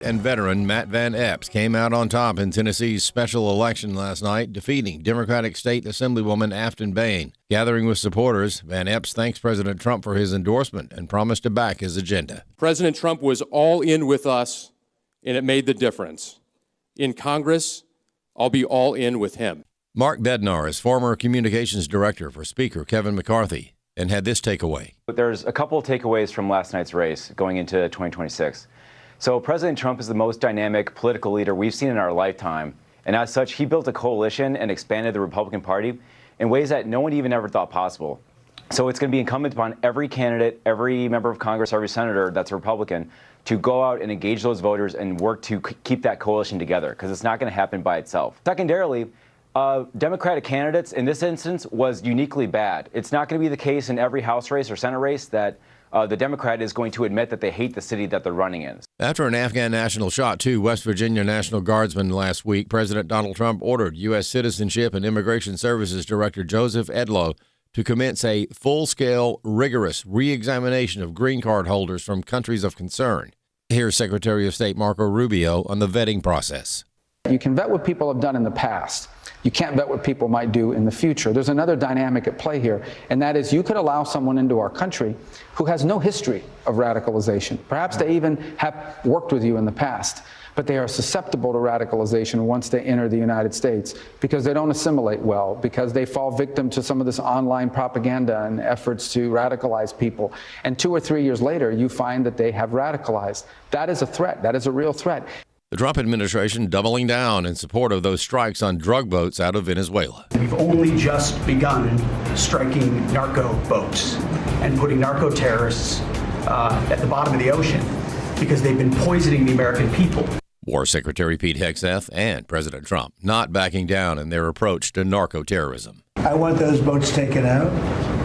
And veteran Matt Van Epps came out on top in Tennessee's special election last night, defeating Democratic State Assemblywoman Afton Bain. Gathering with supporters, Van Epps thanks President Trump for his endorsement and promised to back his agenda. President Trump was all in with us, and it made the difference. In Congress, I'll be all in with him. Mark Bednar is former communications director for Speaker Kevin McCarthy and had this takeaway. But there's a couple of takeaways from last night's race going into 2026. So President Trump is the most dynamic political leader we've seen in our lifetime. And as such, he built a coalition and expanded the Republican Party in ways that no one even ever thought possible. So it's going to be incumbent upon every candidate, every member of Congress, every senator that's a Republican to go out and engage those voters and work to keep that coalition together, because it's not going to happen by itself. Secondarily, Democratic candidates in this instance was uniquely bad. It's not going to be the case in every House race or Senate race that the Democrat is going to admit that they hate the city that they're running in. After an Afghan national shot two West Virginia National Guardsmen last week, President Donald Trump ordered U.S. Citizenship and Immigration Services Director Joseph Edlow to commence a full-scale, rigorous re-examination of green card holders from countries of concern. Here's Secretary of State Marco Rubio on the vetting process. You can vet what people have done in the past. You can't bet what people might do in the future. There's another dynamic at play here, and that is you could allow someone into our country who has no history of radicalization. Perhaps they even have worked with you in the past, but they are susceptible to radicalization once they enter the United States because they don't assimilate well, because they fall victim to some of this online propaganda and efforts to radicalize people. And 2 or 3 years later, you find that they have radicalized. That is a threat. That is a real threat. The Trump administration doubling down in support of those strikes on drug boats out of Venezuela. We've only just begun striking narco boats and putting narco terrorists at the bottom of the ocean because they've been poisoning the American people. War Secretary Pete Hegseth and President Trump not backing down in their approach to narco-terrorism. I want those boats taken out,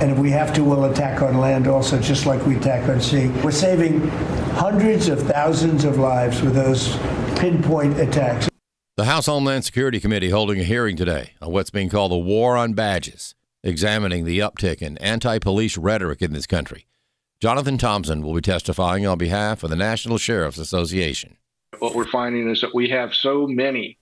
and if we have to, we'll attack on land also, just like we attack on sea. We're saving hundreds of thousands of lives with those pinpoint attacks. The House Homeland Security Committee holding a hearing today on what's being called the war on badges, examining the uptick in anti-police rhetoric in this country. Jonathan Thompson will be testifying on behalf of the National Sheriff's Association. What we're finding is that we have so many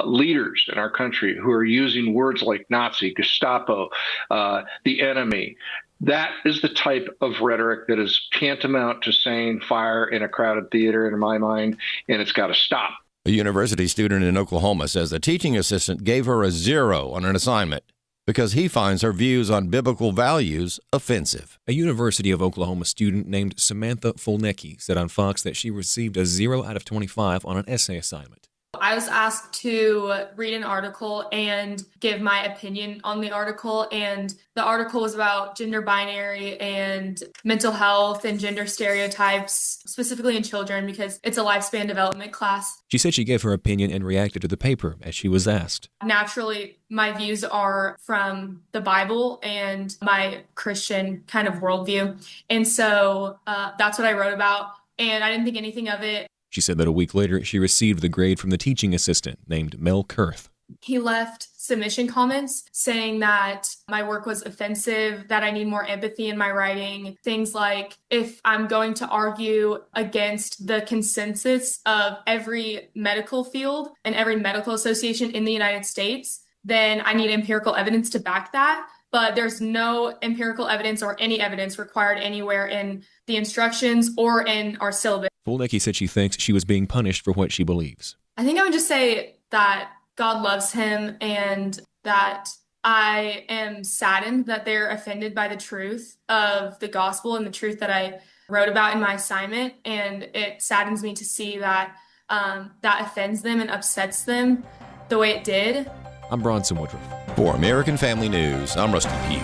leaders in our country who are using words like Nazi, Gestapo, the enemy. That is the type of rhetoric that is tantamount to saying fire in a crowded theater, in my mind, and it's got to stop. A university student in Oklahoma says the teaching assistant gave her a 0 on an assignment because he finds her views on biblical values offensive. A University of Oklahoma student named Samantha Fulnecki said on Fox that she received a 0 out of 25 on an essay assignment. I was asked to read an article and give my opinion on the article, and the article was about gender binary and mental health and gender stereotypes, specifically in children, because it's a lifespan development class. She said she gave her opinion and reacted to the paper as she was asked. Naturally, my views are from the Bible and my Christian kind of worldview, and so that's what I wrote about, and I didn't think anything of it. She said that a week later, she received the grade from the teaching assistant named Mel Kurth. He left submission comments saying that my work was offensive, that I need more empathy in my writing. Things like, if I'm going to argue against the consensus of every medical field and every medical association in the United States, then I need empirical evidence to back that. But there's no empirical evidence or any evidence required anywhere in the instructions or in our syllabus. Fulnecki said she thinks she was being punished for what she believes. I think I would just say that God loves him and that I am saddened that they're offended by the truth of the gospel and the truth that I wrote about in my assignment. And it saddens me to see that that offends them and upsets them the way it did. I'm Bronson Woodruff. For American Family News, I'm Rusty Pugh.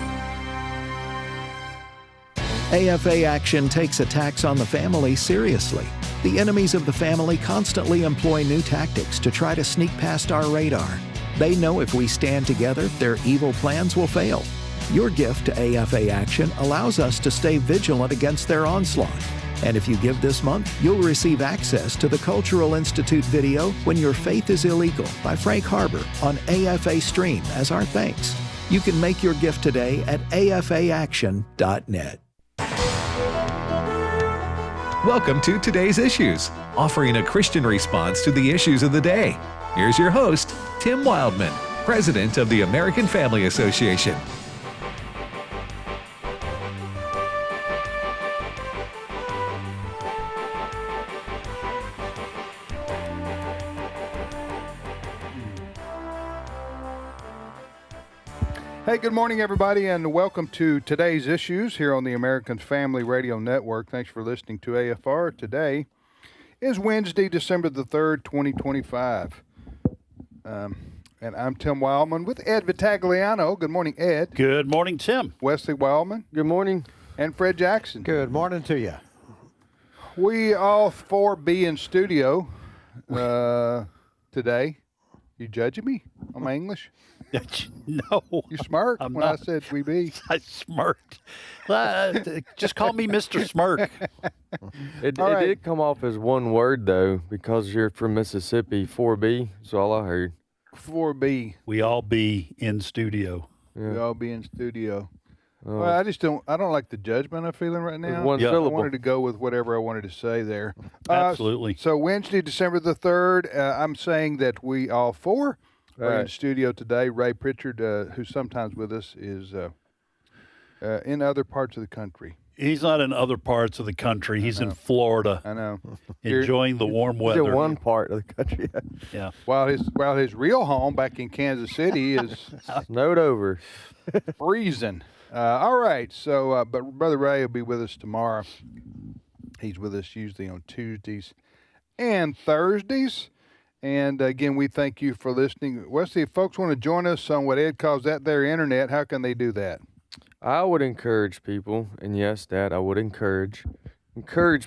AFA Action takes attacks on the family seriously. The enemies of the family constantly employ new tactics to try to sneak past our radar. They know if we stand together, their evil plans will fail. Your gift to AFA Action allows us to stay vigilant against their onslaught. And if you give this month, you'll receive access to the Cultural Institute video When Your Faith is Illegal by Frank Harbor on AFA Stream as our thanks. You can make your gift today at afaaction.net. Welcome to Today's Issues, offering a Christian response to the issues of the day. Here's your host, Tim Wildmon, President of the American Family Association. Hey, good morning, everybody, and welcome to Today's Issues here on the American Family Radio Network. Thanks for listening to AFR. Today is Wednesday, December the 3rd, 2025. And I'm Tim Wildmon with Ed Vitagliano. Good morning, Ed. Good morning, Tim. Wesley Wildmon. Good morning. And Fred Jackson. Good morning to you. We all four be in studio today. You judging me on my English? No. You smirked when I said we be. I smirked. Just call me Mr. Smirk. It did come off as one word, though, because you're from Mississippi. 4B is all I heard. 4B. We all be in studio. Yeah. We all be in studio. Well, I don't like the judgment I'm feeling right now. One syllable. I wanted to go with whatever I wanted to say there. Absolutely. So Wednesday, December the 3rd, I'm saying that we all four are in studio today. Ray Pritchard, who's sometimes with us, is in other parts of the country. He's not in other parts of the country. He's in Florida. I know. Enjoying the warm weather. He's in one part of the country. Yeah. While his real home back in Kansas City is snowed over. Freezing. All right. So, but Brother Ray will be with us tomorrow. He's with us usually on Tuesdays and Thursdays. And again, we thank you for listening. Wesley, if folks want to join us on what Ed calls that their internet, how can they do that? I would encourage people, and yes, Dad, I would encourage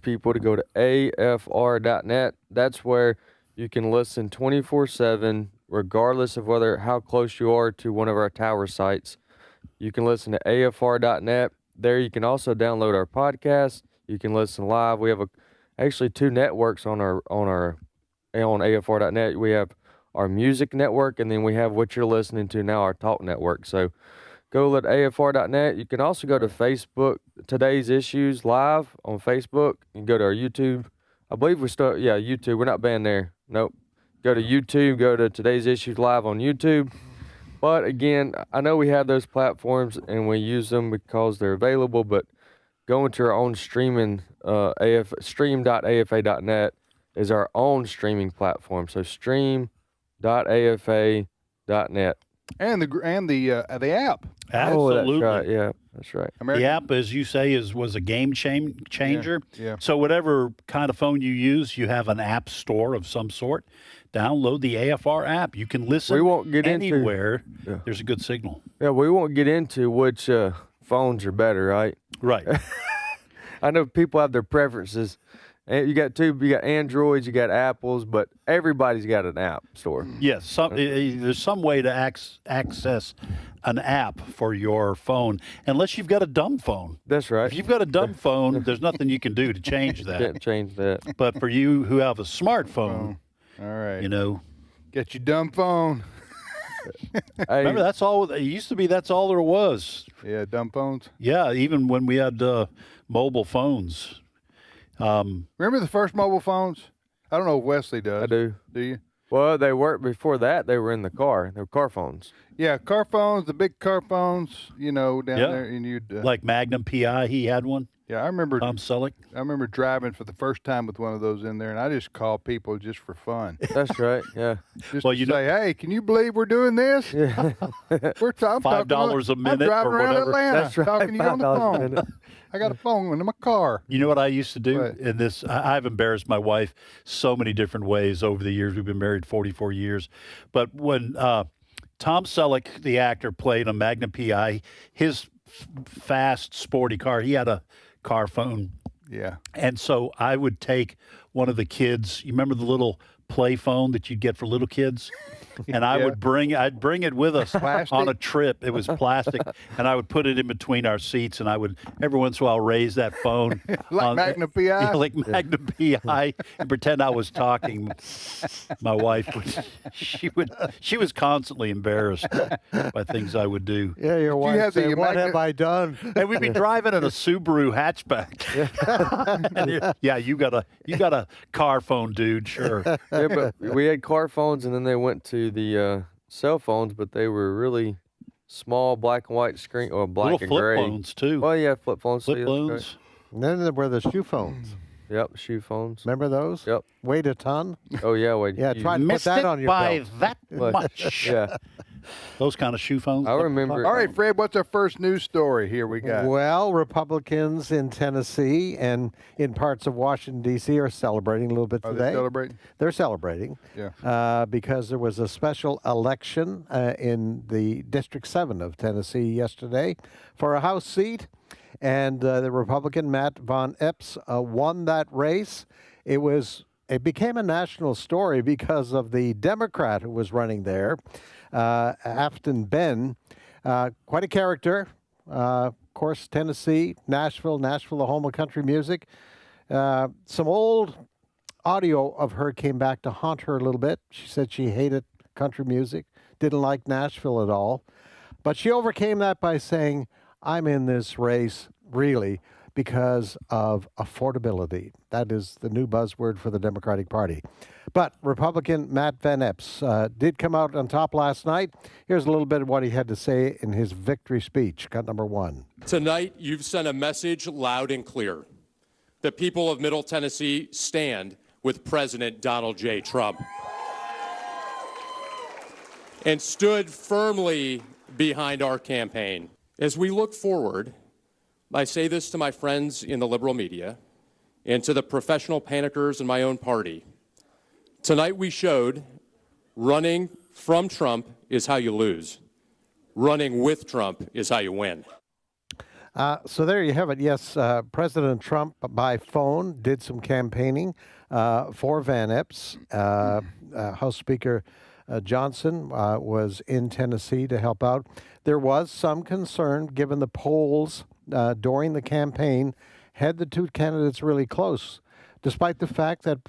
people to go to afr.net. That's where you can listen 24/7, regardless of how close you are to one of our tower sites. You can listen to afr.net. There you can also download our podcast. You can listen live. We have actually two networks on afr.net. We have our music network, and then we have what you're listening to now, our talk network. So go to afr.net. You can also go to Facebook, Today's Issues Live on Facebook. You can go to our YouTube. I believe YouTube. We're not banned there. Nope. Go to YouTube. Go to Today's Issues Live on YouTube. But again, I know we have those platforms and we use them because they're available, but going to our own streaming, stream.afa.net is our own streaming platform. So stream.afa.net. And the app. Absolutely. Oh, that's right. Yeah, that's right. The app, as you say, was a game changer. Yeah. So whatever kind of phone you use, you have an app store of some sort. Download the AFR app. You can listen anywhere. There's a good signal. Yeah, we won't get into which phones are better, right? Right. I know people have their preferences. And you got Androids, you got Apples, but everybody's got an app store. Yes, there's some way to access an app for your phone, unless you've got a dumb phone. That's right. If you've got a dumb phone, there's nothing you can do to change that. Can't change that. But for you who have a smartphone, all right, get your dumb phone. Remember, that's all. It used to be. That's all there was. Yeah, dumb phones. Yeah, even when we had mobile phones. Remember the first mobile phones? I don't know if Wesley does. I do. Do you? Well, they weren't before that. They were in the car. They were car phones. Yeah, car phones, the big car phones, down there. And you'd like Magnum PI, he had one. Yeah, I remember. Tom Selleck. I remember driving for the first time with one of those in there, and I just called people just for fun. That's right. Yeah. Just to say, hey, can you believe we're doing this? Yeah. We're talking $5 a minute. I'm driving or around whatever. Atlanta, That's right, talking to you on the phone. I got a phone in my car. You know what I used to do in this? I've embarrassed my wife so many different ways over the years. We've been married 44 years. But when Tom Selleck, the actor, played a Magnum PI, his fast, sporty car, he had a car phone. Yeah. And so I would take one of the kids. You remember the little play phone that you'd get for little kids? And I'd bring it with us on a trip. It was plastic, and I would put it in between our seats, and I would every once in a while raise that phone like Magnum PI, like Magnum PI, and pretend I was talking. My wife she was constantly embarrassed by things I would do. Yeah, your wife said, "What have I done?" And we'd be driving in a Subaru hatchback. Yeah, you got a car phone, dude. Sure. Yeah, but we had car phones, and then they went to the cell phones, but they were really small black and white screen, or black Little and flip gray. phones too. Oh yeah, flip phones. Flip too, phones. that's And then there were the shoe phones. right. Yep, shoe phones. Remember those? Yep. Weighed a ton. Oh yeah, wait. Yeah, try to put Missed that it on your by belt. that Look, much. Yeah, Those kind of shoe phones. I remember. All right, Fred, what's our first news story here we got? Well, Republicans in Tennessee and in parts of Washington, D.C. are celebrating a little bit Are today. they celebrating? They're celebrating. Yeah. Because there was a special election in the District 7 of Tennessee yesterday for a House seat. And the Republican Matt Von Epps won that race. It became a national story because of the Democrat who was running there, Afton Ben, quite a character. Of course, Tennessee, Nashville, the home of country music. Some old audio of her came back to haunt her a little bit. She said she hated country music, didn't like Nashville at all. But she overcame that by saying, I'm in this race, really, because of affordability. That is the new buzzword for the Democratic Party. But Republican Matt Van Epps did come out on top last night. Here's a little bit of what he had to say in his victory speech, cut number 1. Tonight, you've sent a message loud and clear. The people of Middle Tennessee stand with President Donald J. Trump and stood firmly behind our campaign. As we look forward, I say this to my friends in the liberal media and to the professional panickers in my own party. Tonight we showed running from Trump is how you lose. Running with Trump is how you win. So there you have it. Yes, President Trump by phone did some campaigning for Van Epps. House Speaker Johnson was in Tennessee to help out. There was some concern given the polls during the campaign had the two candidates really close, despite the fact that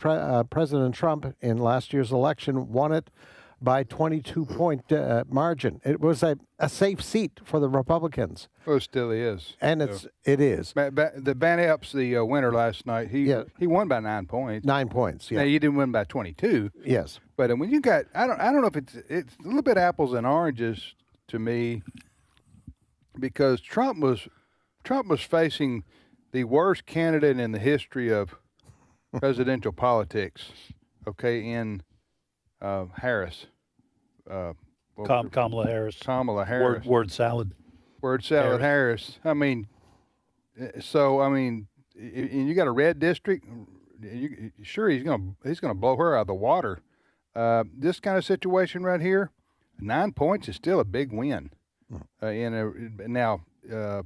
President Trump in last year's election won it by 22-point margin. It was a safe seat for the Republicans. Oh, it still is. And it is. The Van Epps, the winner last night, he won by 9 points. 9 points, yeah. Now, he didn't win by 22. Yes. But when you got, I don't know if it's a little bit apples and oranges to me, because Trump was facing the worst candidate in the history of presidential politics, in Harris. Kamala Harris. Kamala Harris. Word salad. Word salad Harris. I mean, and you got a red district. Sure, he's gonna blow her out of the water. This kind of situation right here, 9 points is still a big win. The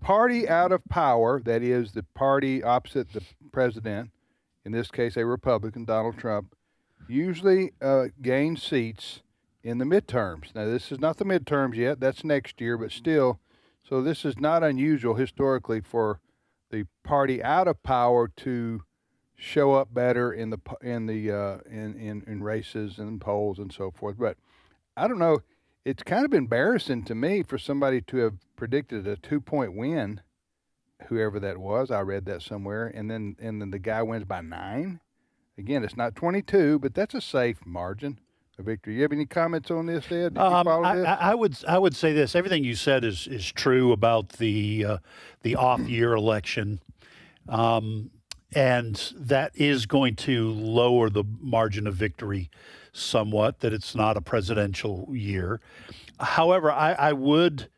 party out of power, that is the party opposite the president, in this case a Republican, Donald Trump, usually gains seats in the midterms. Now, this is not the midterms yet. That's next year, but still. So this is not unusual historically for the party out of power to show up better in races and polls and so forth. But I don't know. It's kind of embarrassing to me for somebody to have predicted a 2-point win, whoever that was. I read that somewhere, and then the guy wins by 9. Again, it's not 22, but that's a safe margin of victory. You have any comments on this, Ed? Did you follow this? I would say this. Everything you said is true about the off-year election, and that is going to lower the margin of victory somewhat, that it's not a presidential year. However, I would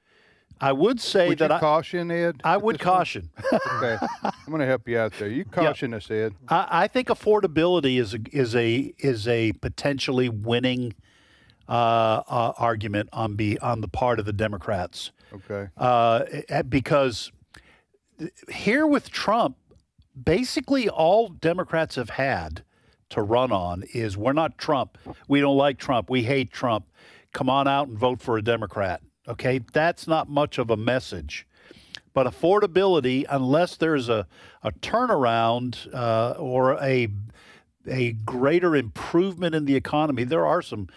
say would that you caution, Ed? I would caution. Okay, I'm going to help you out there. You caution us, Ed. I think affordability is a potentially winning argument on the part of the Democrats. Okay. Because here with Trump, basically all Democrats have had to run on is we're not Trump. We don't like Trump. We hate Trump. Come on out and vote for a Democrat. Okay, that's not much of a message. But affordability, unless there's a turnaround or a greater improvement in the economy, there are some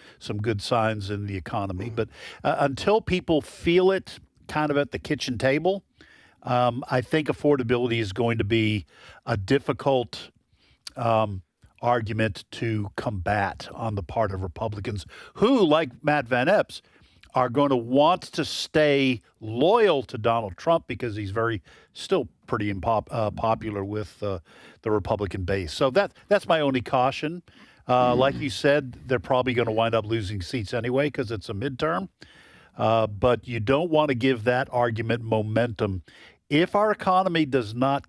good signs in the economy. But until people feel it kind of at the kitchen table, I think affordability is going to be a difficult argument to combat on the part of Republicans who, like Matt Van Epps, are going to want to stay loyal to Donald Trump because he's still pretty popular with the Republican base. So that's my only caution. Like you said, they're probably going to wind up losing seats anyway because it's a midterm. But you don't want to give that argument momentum if our economy does not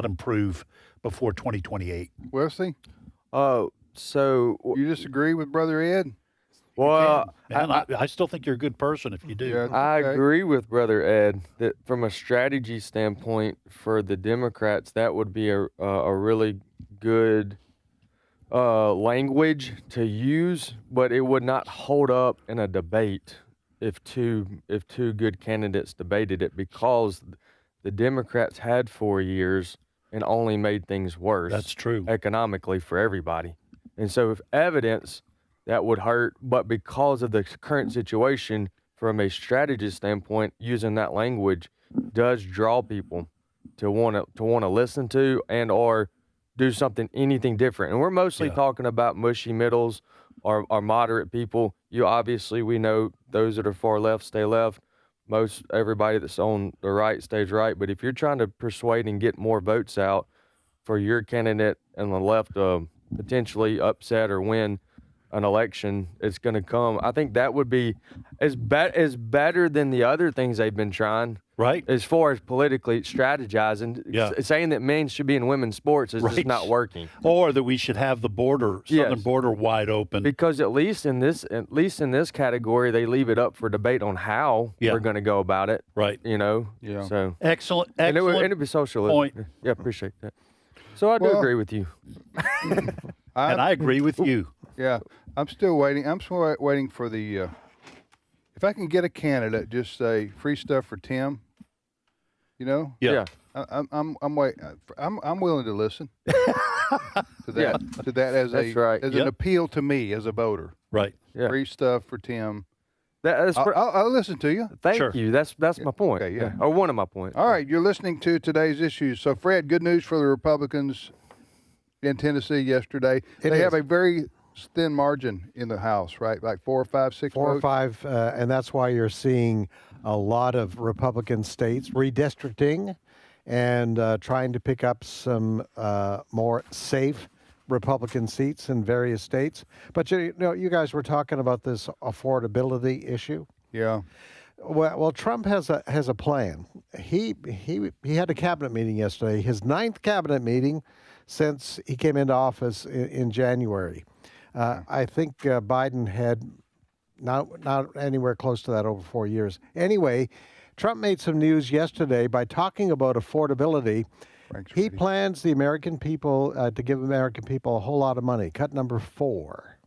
improve before 2028. Wesley? So you disagree with Brother Ed? Well, I still think you're a good person if you do. Yeah, I okay. agree with Brother Ed that from a strategy standpoint for the Democrats, that would be a really good language to use, but it would not hold up in a debate if two good candidates debated it, because the Democrats had 4 years and only made things worse. That's true. Economically for everybody. And so if evidence, that would hurt, but because of the current situation, from a strategist standpoint, using that language does draw people to want to listen to and or do anything different. And we're mostly talking about mushy middles or moderate people. We know those that are far left stay left. Most everybody that's on the right stays right. But if you're trying to persuade and get more votes out for your candidate and the left potentially upset or win an election, it's going to come. I think that would be as better than the other things they've been trying. Right. As far as politically strategizing, saying that men should be in women's sports is just not working. Or that we should have the southern border wide open. Because at least in this category, they leave it up for debate on how we're going to go about it. Right. Yeah. So excellent. And it would be socialist. Point. Yeah, appreciate that. So I do agree with you. And I agree with you. Yeah, I'm still waiting. I'm still waiting for the. If I can get a candidate, just say free stuff for Tim. Yeah. I'm waiting. I'm willing to listen to that. To that as an appeal to me as a voter. Right. Yeah. Free stuff for Tim. I'll listen to you. Thank you. That's my point. Okay, yeah. Or one of my points. All right, you're listening to Today's Issues. So, Fred, good news for the Republicans in Tennessee yesterday. They have a very thin margin in the House, right? Like 4 or 5, 6 4 or votes? 5, and that's why you're seeing a lot of Republican states redistricting and trying to pick up some more safe Republican seats in various states. But you guys were talking about this affordability issue. Yeah. Well, Trump has a plan. He had a cabinet meeting yesterday, his 9th cabinet meeting since he came into office in January. I think Biden had not anywhere close to that over 4 years. Anyway, Trump made some news yesterday by talking about affordability. He plans the American people to give American people a whole lot of money. Cut number 4.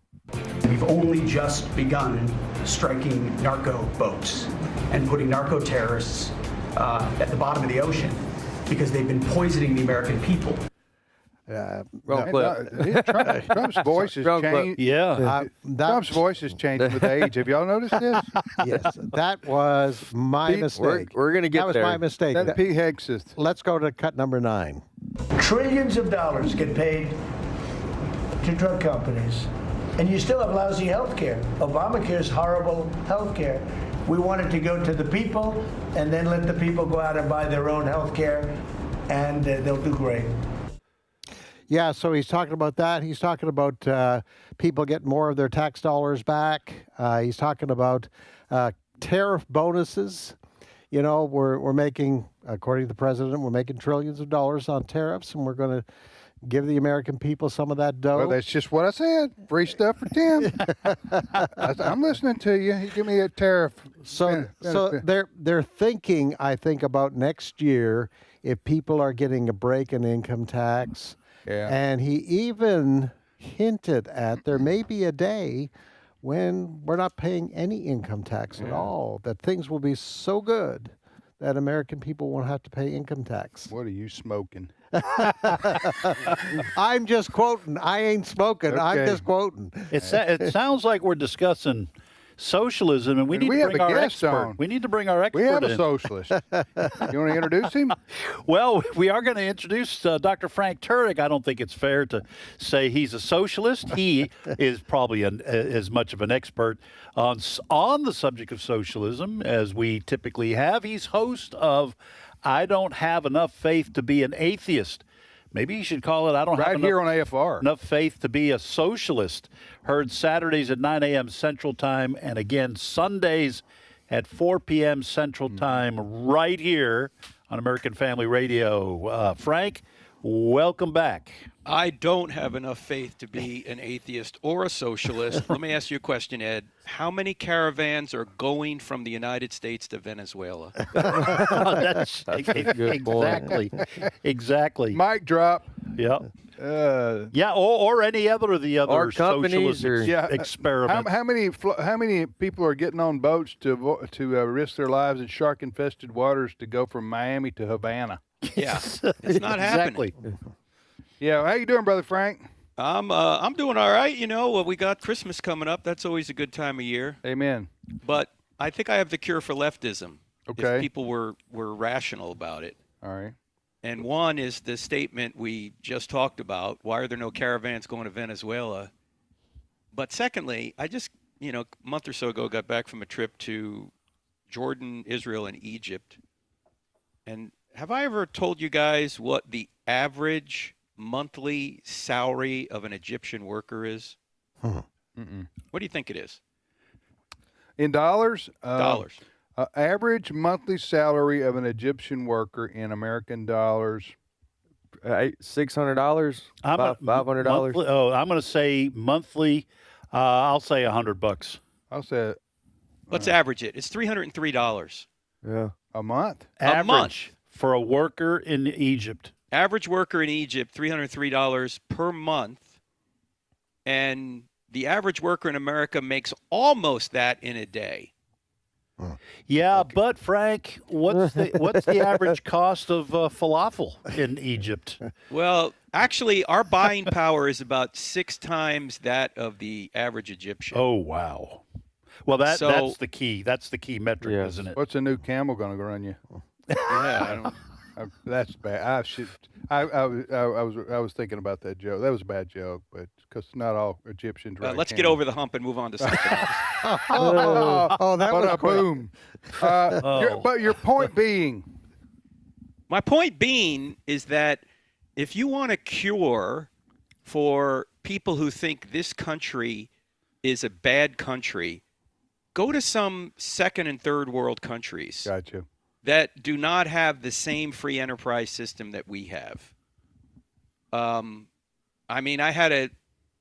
We've only just begun striking narco boats and putting narco terrorists at the bottom of the ocean because they've been poisoning the American people. Trump's voice has changed. Yeah. Trump's voice has changed with age. Have y'all noticed this? Yes, that was my mistake. We're going to get there. That was my mistake. That's Pete Hegseth. Let's go to cut number 9. Trillions of dollars get paid to drug companies, and you still have lousy health care. Obamacare's horrible health care. We want it to go to the people, and then let the people go out and buy their own health care, and they'll do great. Yeah, so he's talking about that. He's talking about people getting more of their tax dollars back. He's talking about tariff bonuses. We're making, according to the president, we're making trillions of dollars on tariffs, and we're going to give the American people some of that dough. Well, that's just what I said. Free stuff for Tim. I'm listening to you. You give me a tariff. So they're thinking, I think, about next year if people are getting a break in income tax. Yeah. And he even hinted at there may be a day when we're not paying any income tax at all, that things will be so good that American people won't have to pay income tax. What are you smoking? I'm just quoting. I ain't smoking. Okay. I'm just quoting. It sounds like we're discussing socialism, and we need to bring our expert. We need to bring our expert We have in. a socialist. You want to introduce him? Well, we are going to introduce Dr. Frank Turek. I don't think it's fair to say he's a socialist. He is probably as much of an expert on the subject of socialism as we typically have. He's host of I Don't Have Enough Faith to Be an Atheist. Maybe you should call it I Don't Have Right here on AFR. Enough Faith to Be a Socialist. Heard Saturdays at 9 a.m. Central Time, and again Sundays at 4 p.m. Central Time right here on American Family Radio. Frank, welcome back. I don't have enough faith to be an atheist or a socialist. Let me ask you a question, Ed. How many caravans are going from the United States to Venezuela? That's exactly. Mic drop. Yeah. Or any other of the other Or companies socialist experiments. How many people are getting on boats to risk their lives in shark-infested waters to go from Miami to Havana? Yeah, it's not happening. Yeah, how you doing, Brother Frank? I'm doing all right. You know, we got Christmas coming up. That's always a good time of year. Amen. But I think I have the cure for leftism. Okay. If people were rational about it. All right. And one is the statement we just talked about. Why are there no caravans going to Venezuela? But secondly, I just, a month or so ago got back from a trip to Jordan, Israel, and Egypt. And have I ever told you guys what the average monthly salary of an Egyptian worker is? What do you think it is? In dollars? Dollars. Average monthly salary of an Egyptian worker in American dollars. $600, $500. Oh, I'm going to say monthly. I'll say $100. I'll say. Let's average it. It's $303. Yeah. A month. Average for a worker in Egypt. Average worker in Egypt, $303 per month, and the average worker in America makes almost that in a day. Yeah, okay. But Frank, what's the average cost of falafel in Egypt? Well, actually, our buying power is about 6 times that of the average Egyptian. Oh, wow. Well, that's the key. That's the key metric, isn't it? What's a new camel going to run you? Yeah, I don't. That's bad. I was thinking about that joke. That was a bad joke, but because not all Egyptians. Let's get over the hump and move on to something else. That was a boom. But your point being, my point being is that if you want a cure for people who think this country is a bad country, go to some second and third world countries. Gotcha. That do not have the same free enterprise system that we have. I mean, I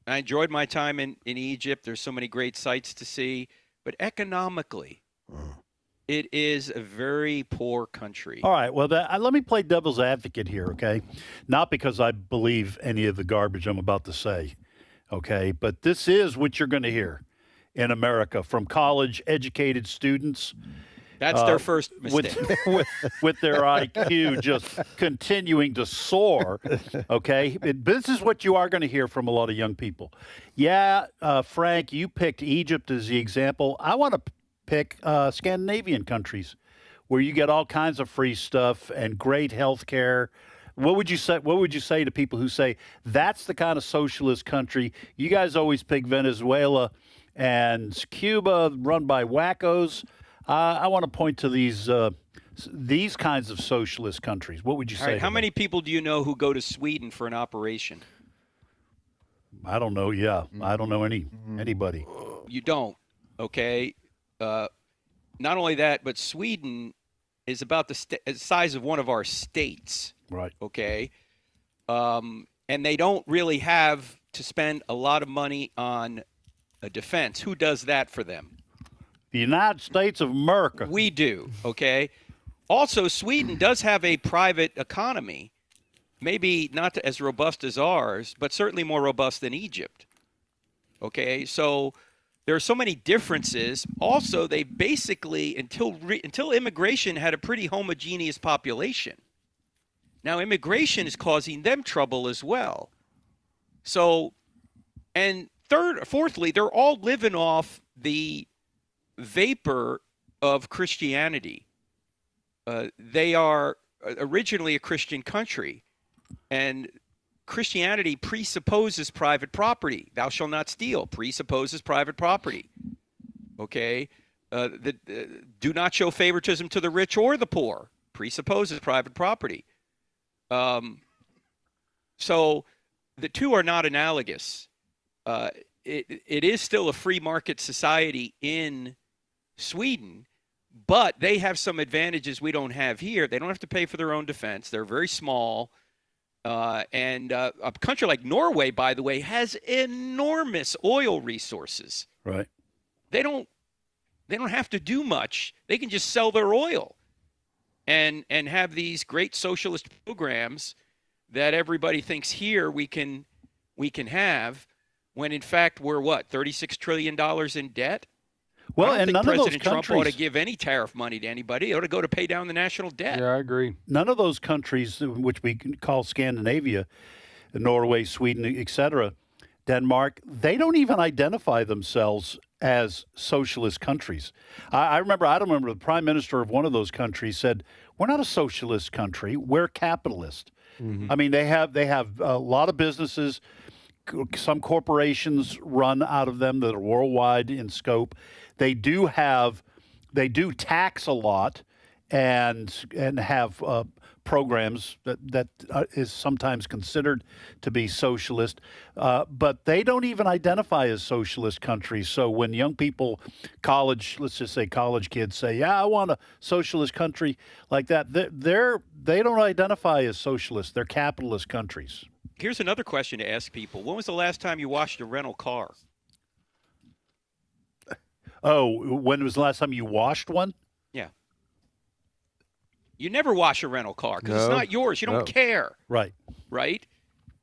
enjoyed my time in Egypt. There's so many great sights to see. But economically, it is a very poor country. All right. Well, let me play devil's advocate here, okay? Not because I believe any of the garbage I'm about to say, okay? But this is what you're going to hear in America from college-educated students. That's their first mistake. With their IQ just continuing to soar, okay? This is what you are going to hear from a lot of young people. Yeah, Frank, you picked Egypt as the example. I want to pick Scandinavian countries where you get all kinds of free stuff and great health care. What would you say to people who say, that's the kind of socialist country? You guys always pick Venezuela and Cuba run by wackos. I want to point to these kinds of socialist countries. What would you say? All right, how many people do you know who go to Sweden for an operation? I don't know. Yeah, I don't know anybody. You don't. Okay. Not only that, but Sweden is about the size of one of our states. Right. Okay. And they don't really have to spend a lot of money on a defense. Who does that for them? The United States of America. We do, okay? Also, Sweden does have a private economy, maybe not as robust as ours, but certainly more robust than Egypt. Okay, so there are so many differences. Also, they basically, until immigration, had a pretty homogeneous population. Now, immigration is causing them trouble as well. So, and fourthly, they're all living off the vapor of Christianity. They are originally a Christian country, and Christianity presupposes private property. Thou shalt not steal presupposes private property. Okay? Do not show favoritism to the rich or the poor presupposes private property. So the two are not analogous. It is still a free market society in Sweden, but they have some advantages we don't have here. They don't have to pay for their own defense. They're very small. And a country like Norway, by the way, has enormous oil resources. Right. They don't have to do much. They can just sell their oil and have these great socialist programs that everybody thinks here we can have, when in fact we're what, $36 trillion in debt? Well, I don't and think none President of those Trump ought countries to give any tariff money to anybody. It ought to go to pay down the national debt. Yeah, I agree. None of those countries, which we call Scandinavia, Norway, Sweden, etc., Denmark, they don't even identify themselves as socialist countries. I don't remember the prime minister of one of those countries said, "We're not a socialist country. We're capitalist." Mm-hmm. I mean, they have a lot of businesses. Some corporations run out of them that are worldwide in scope. They do tax a lot and have programs that is sometimes considered to be socialist, but they don't even identify as socialist countries. So when young people, let's just say college kids say, "Yeah, I want a socialist country like that," they don't identify as socialist. They're capitalist countries. Here's another question to ask people. When was the last time you washed a rental car? Oh, when was the last time you washed one? Yeah. You never wash a rental car because it's not yours. You don't care. Right. Right?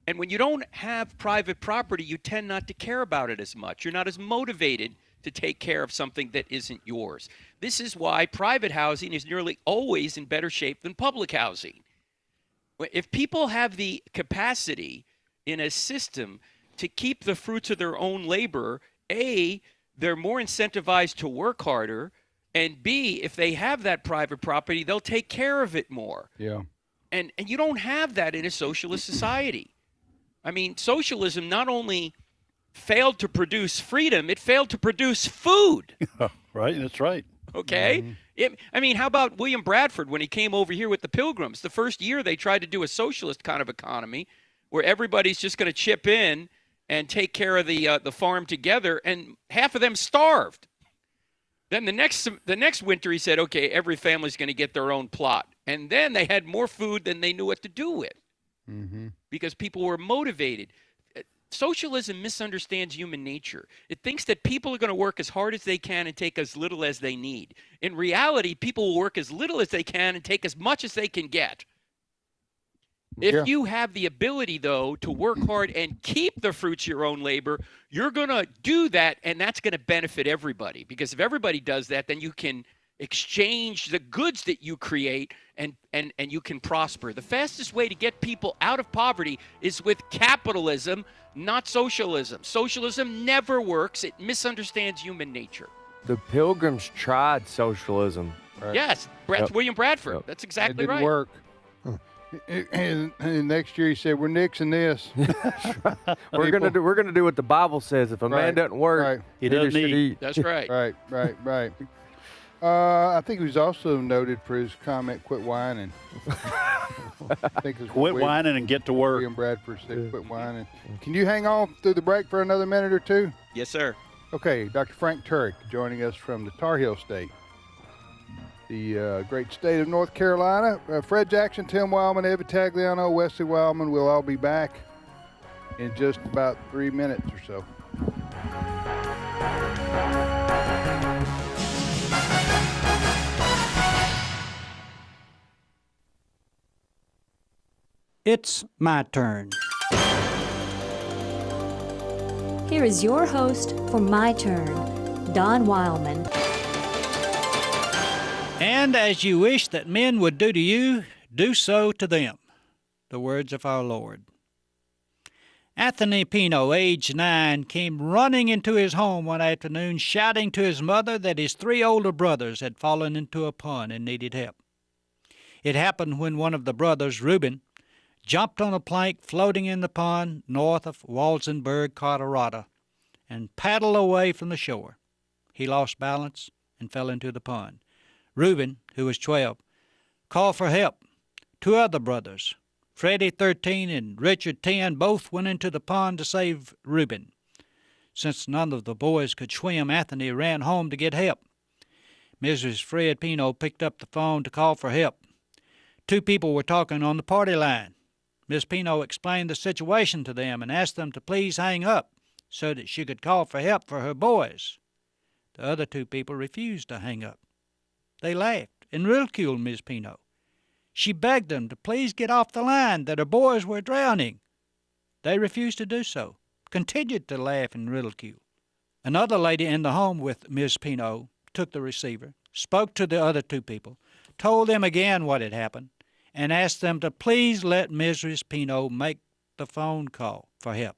And when you don't have private property, you tend not to care about it as much. You're not as motivated to take care of something that isn't yours. This is why private housing is nearly always in better shape than public housing. If people have the capacity in a system to keep the fruits of their own labor, A, they're more incentivized to work harder, and B, if they have that private property, they'll take care of it more. Yeah. And you don't have that in a socialist society. I mean, socialism not only failed to produce freedom, it failed to produce food. Right, that's right. Okay? Mm-hmm. I mean, how about William Bradford when he came over here with the Pilgrims? The first year they tried to do a socialist kind of economy where everybody's just going to chip in and take care of the farm together, and half of them starved. Then the next winter he said, okay, every family's going to get their own plot. And then they had more food than they knew what to do with because people were motivated. Socialism misunderstands human nature. It thinks that people are going to work as hard as they can and take as little as they need. In reality, people will work as little as they can and take as much as they can get. If you have the ability, though, to work hard and keep the fruits of your own labor, you're going to do that, and that's going to benefit everybody. Because if everybody does that, then you can exchange the goods that you create and you can prosper. The fastest way to get people out of poverty is with capitalism, not socialism. Socialism never works. It misunderstands human nature. The Pilgrims tried socialism. Right. Yes, William Bradford. Yep. That's exactly it didn't right. work. And next year he said, "We're nixing this." We're gonna do what the Bible says. If a man doesn't work, he neither doesn't should eat. That's right. Right. I think he was also noted for his comment, "Quit whining." I think it was Quit whining and get to work. William Bradford said, "Quit whining." Can you hang on through the break for another minute or two? Yes, sir. Okay, Dr. Frank Turek joining us from the Tar Heel State, the great state of North Carolina. Fred Jackson, Tim Wildmon, Ed Tagliano, Wesley Wildmon. We'll all be back in just about 3 minutes or so. It's my turn. Here is your host for My Turn, Don Wildmon. And as you wish that men would do to you, do so to them. The words of our Lord. Anthony Pino, age 9, came running into his home one afternoon, shouting to his mother that his 3 older brothers had fallen into a pond and needed help. It happened when one of the brothers, Reuben, jumped on a plank floating in the pond north of Walsenburg, Colorado, and paddled away from the shore. He lost balance and fell into the pond. Reuben, who was 12, called for help. 2 other brothers, Freddie, 13, and Richard, 10, both went into the pond to save Reuben. Since none of the boys could swim, Anthony ran home to get help. Mrs. Fred Pino picked up the phone to call for help. 2 people were talking on the party line. Miss Pino explained the situation to them and asked them to please hang up so that she could call for help for her boys. The other 2 people refused to hang up. They laughed and ridiculed Miss Pino. She begged them to please get off the line, that her boys were drowning. They refused to do so, continued to laugh and ridicule. Another lady in the home with Miss Pino took the receiver, spoke to the other 2 people, told them again what had happened, and asked them to please let Mrs. Pino make the phone call for help.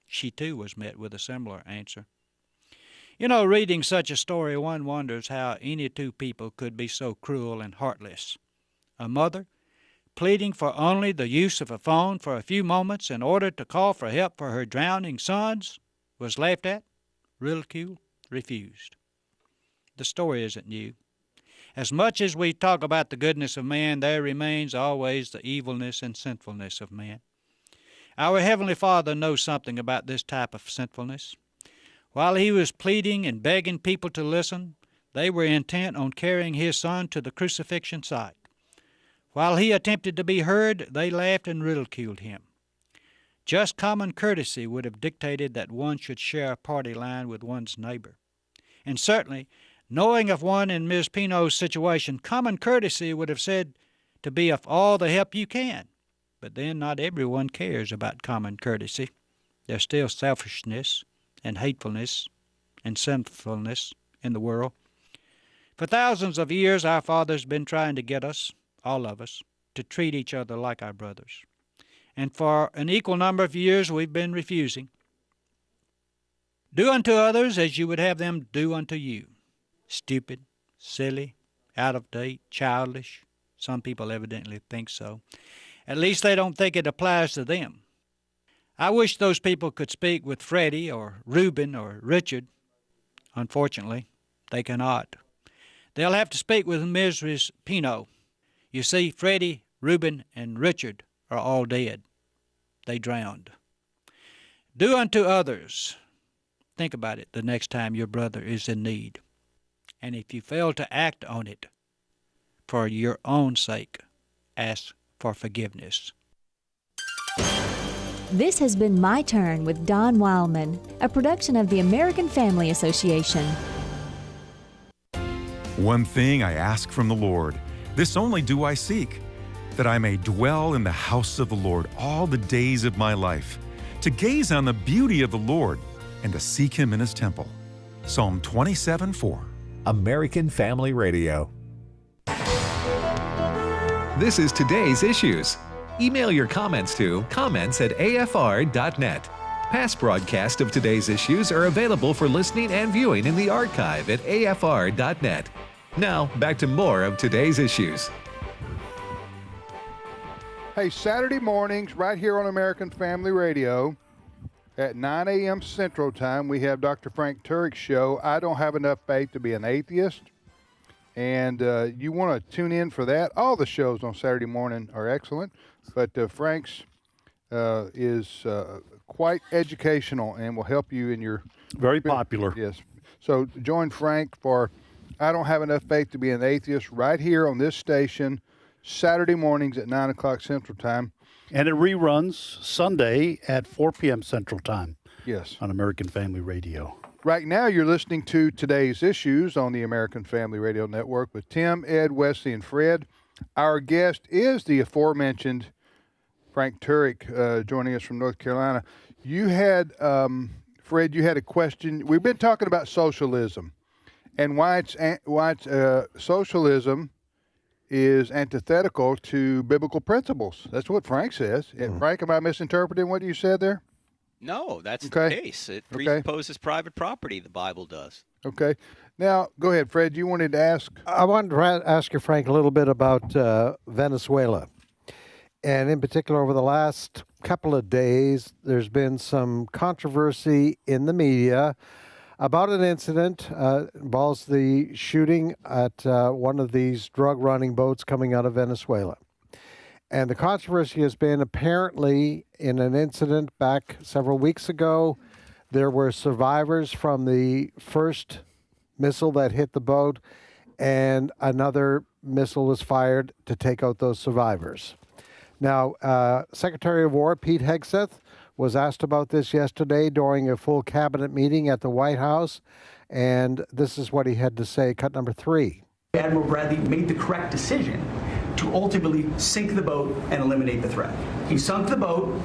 She too was met with a similar answer. You know, reading such a story, one wonders how any 2 people could be so cruel and heartless. A mother, pleading for only the use of a phone for a few moments in order to call for help for her drowning sons, was laughed at, ridiculed, refused. The story isn't new. As much as we talk about the goodness of man, there remains always the evilness and sinfulness of man. Our Heavenly Father knows something about this type of sinfulness. While he was pleading and begging people to listen, they were intent on carrying his Son to the crucifixion site. While he attempted to be heard, they laughed and ridiculed him. Just common courtesy would have dictated that one should share a party line with one's neighbor. And certainly, knowing of one in Ms. Pino's situation, common courtesy would have said to be of all the help you can. But then not everyone cares about common courtesy. There's still selfishness and hatefulness and sinfulness in the world. For thousands of years, our Father's been trying to get us, all of us, to treat each other like our brothers. And for an equal number of years, we've been refusing. Do unto others as you would have them do unto you. Stupid, silly, out of date, childish. Some people evidently think so. At least they don't think it applies to them. I wish those people could speak with Freddie or Reuben or Richard. Unfortunately, they cannot. They'll have to speak with Mrs. Pino. You see, Freddie, Reuben, and Richard are all dead. They drowned. Do unto others. Think about it the next time your brother is in need. And if you fail to act on it, for your own sake, ask for forgiveness. This has been My Turn with Don Wildmon, a production of the American Family Association. One thing I ask from the Lord, this only do I seek, that I may dwell in the house of the Lord all the days of my life, to gaze on the beauty of the Lord and to seek him in his temple. Psalm 27:4. American Family Radio. This is today's issues. Email your comments to comments@afr.net. Past broadcasts of today's issues are available for listening and viewing in the archive at afr.net. Now, back to more of today's issues. Hey, Saturday mornings right here on American Family Radio at 9 a.m. Central Time, we have Dr. Frank Turek's show, I Don't Have Enough Faith to Be an Atheist. And you want to tune in for that. All the shows on Saturday morning are excellent, but Frank's is quite educational and will help you in your... Very popular. Yes. So join Frank for I Don't Have Enough Faith to Be an Atheist right here on this station, Saturday mornings at 9 o'clock Central Time. And it reruns Sunday at 4 p.m. Central Time. Yes. On American Family Radio. Right now, you're listening to Today's Issues on the American Family Radio Network with Tim, Ed, Wesley, and Fred. Our guest is the aforementioned Frank Turek joining us from North Carolina. You had, Fred, you had a question. We've been talking about socialism and why socialism is antithetical to biblical principles. That's what Frank says. And Frank, am I misinterpreting what you said there? No, that's the case. It presupposes private property, the Bible does. Okay. Now, go ahead, Fred. You wanted to ask? I wanted to ask you, Frank, a little bit about Venezuela. And in particular, over the last couple of days, there's been some controversy in the media about an incident involves the shooting at one of these drug-running boats coming out of Venezuela. And the controversy has been apparently in an incident back several weeks ago, there were survivors from the first missile that hit the boat, and another missile was fired to take out those survivors. Now, Secretary of War Pete Hegseth was asked about this yesterday during a full cabinet meeting at the White House, and this is what he had to say, cut number 3. Admiral Bradley made the correct decision to ultimately sink the boat and eliminate the threat. He sunk the boat,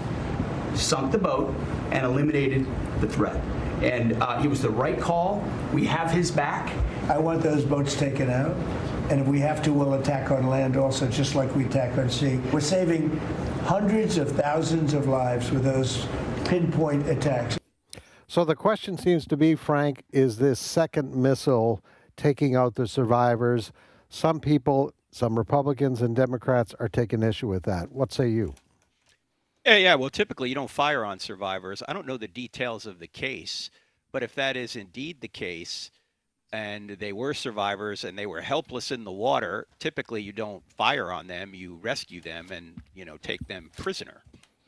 and eliminated the threat. And it was the right call. We have his back. I want those boats taken out. And if we have to, we'll attack on land also, just like we attack on sea. We're saving hundreds of thousands of lives with those pinpoint attacks. So the question seems to be, Frank, is this second missile taking out the survivors? Some people, some Republicans and Democrats are taking issue with that. What say you? Yeah, well, typically you don't fire on survivors. I don't know the details of the case, but if that is indeed the case, and they were survivors and they were helpless in the water, typically you don't fire on them, you rescue them and, take them prisoner,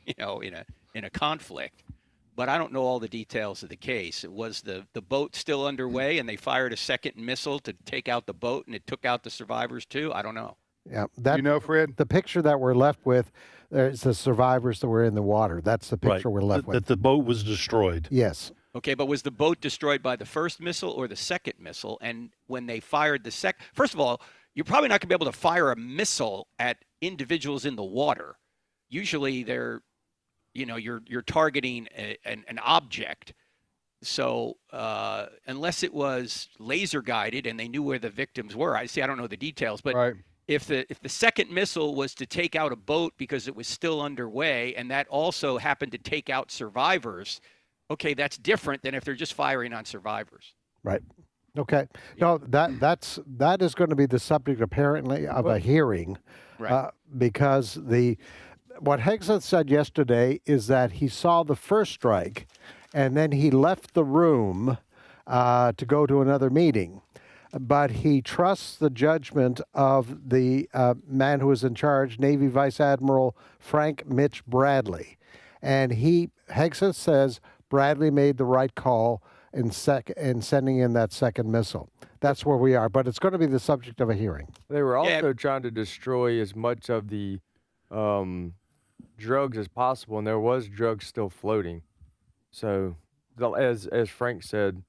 in a conflict. But I don't know all the details of the case. Was the boat still underway and they fired a second missile to take out the boat and it took out the survivors too? I don't know. Yeah, Fred? The picture that we're left with, there's the survivors that were in the water. That's the picture we're left with. That the boat was destroyed. Yes. Okay, but was the boat destroyed by the first missile or the second missile? And when they fired the first of all, you're probably not going to be able to fire a missile at individuals in the water. Usually they're, you're targeting an object. So unless it was laser guided and they knew where the victims were, I don't know the details, but if the second missile was to take out a boat because it was still underway and that also happened to take out survivors, okay, that's different than if they're just firing on survivors. Right. Okay. No, that is going to be the subject apparently of a hearing, because what Hegseth said yesterday is that he saw the first strike, and then he left the room to go to another meeting, but he trusts the judgment of the man who was in charge, Navy Vice Admiral Frank Mitch Bradley, and Hegseth says Bradley made the right call in sending in that second missile. That's where we are, but it's going to be the subject of a hearing. They were also trying to destroy as much of the drugs as possible, and there was drugs still floating. So, as Frank said,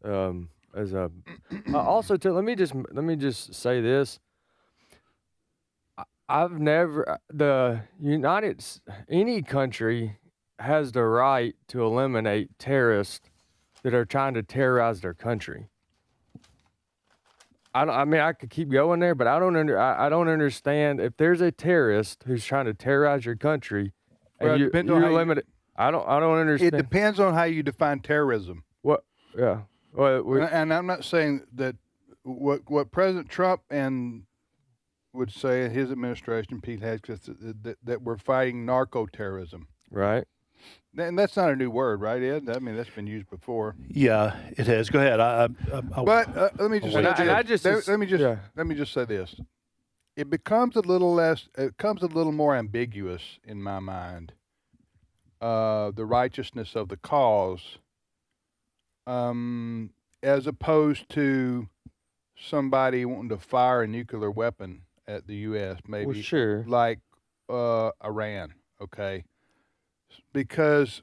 also too, let me just say this. Any country has the right to eliminate terrorists that are trying to terrorize their country. I could keep going there, but I don't understand if there's a terrorist who's trying to terrorize your country, and you limit it. I don't understand. It depends on how you define terrorism. What? Yeah. Well, and I'm not saying that what President Trump would say, his administration, Pete Hegseth, that we're fighting narco-terrorism. Right. And that's not a new word, right, Ed? I mean, that's been used before. Yeah, it has. Go ahead. Let me just say this. It becomes a little more ambiguous in my mind. The righteousness of the cause, as opposed to somebody wanting to fire a nuclear weapon at the U.S., maybe, well, sure, like Iran. Okay. Because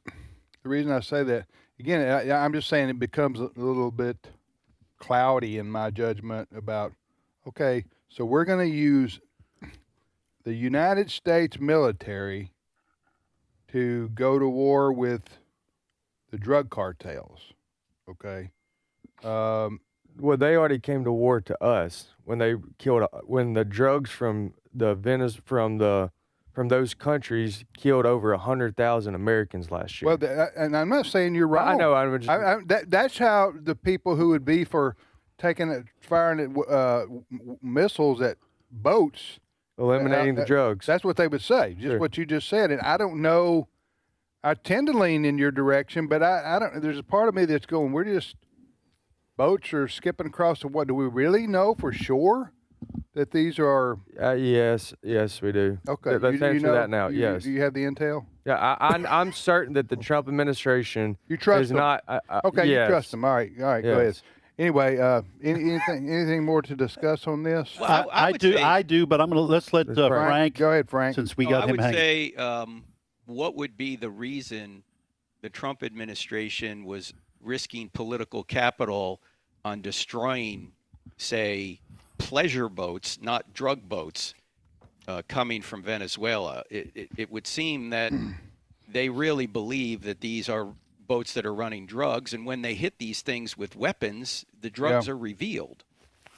the reason I say that, again, I'm just saying it becomes a little bit cloudy in my judgment about, okay, so we're going to use the United States military to go to war with the drug cartels. Okay. Well, they already came to war to us when they killed when the drugs from those countries killed over 100,000 Americans last year. Well, and I'm not saying you're wrong. I know. That's how the people who would be for firing missiles at boats, eliminating the drugs. That's what they would say. Just what you just said. And I don't know. I tend to lean in your direction, but I don't. There's a part of me that's going. We're just boats are skipping across the what? Do we really know for sure that these are? Yes, we do. Okay, let's answer that now. Yes. Do you have the intel? Yeah, I'm certain that the Trump administration you trust is them. not. Okay, yes. You trust them. All right, yes. Go ahead. Anyway, anything more to discuss on this? Well, I do, but let's let Frank. Go ahead, Frank. Since we got him hanging. I would say, what would be the reason the Trump administration was risking political capital on destroying, say, pleasure boats, not drug boats, coming from Venezuela? It would seem that they really believe that these are boats that are running drugs, and when they hit these things with weapons, the drugs are revealed.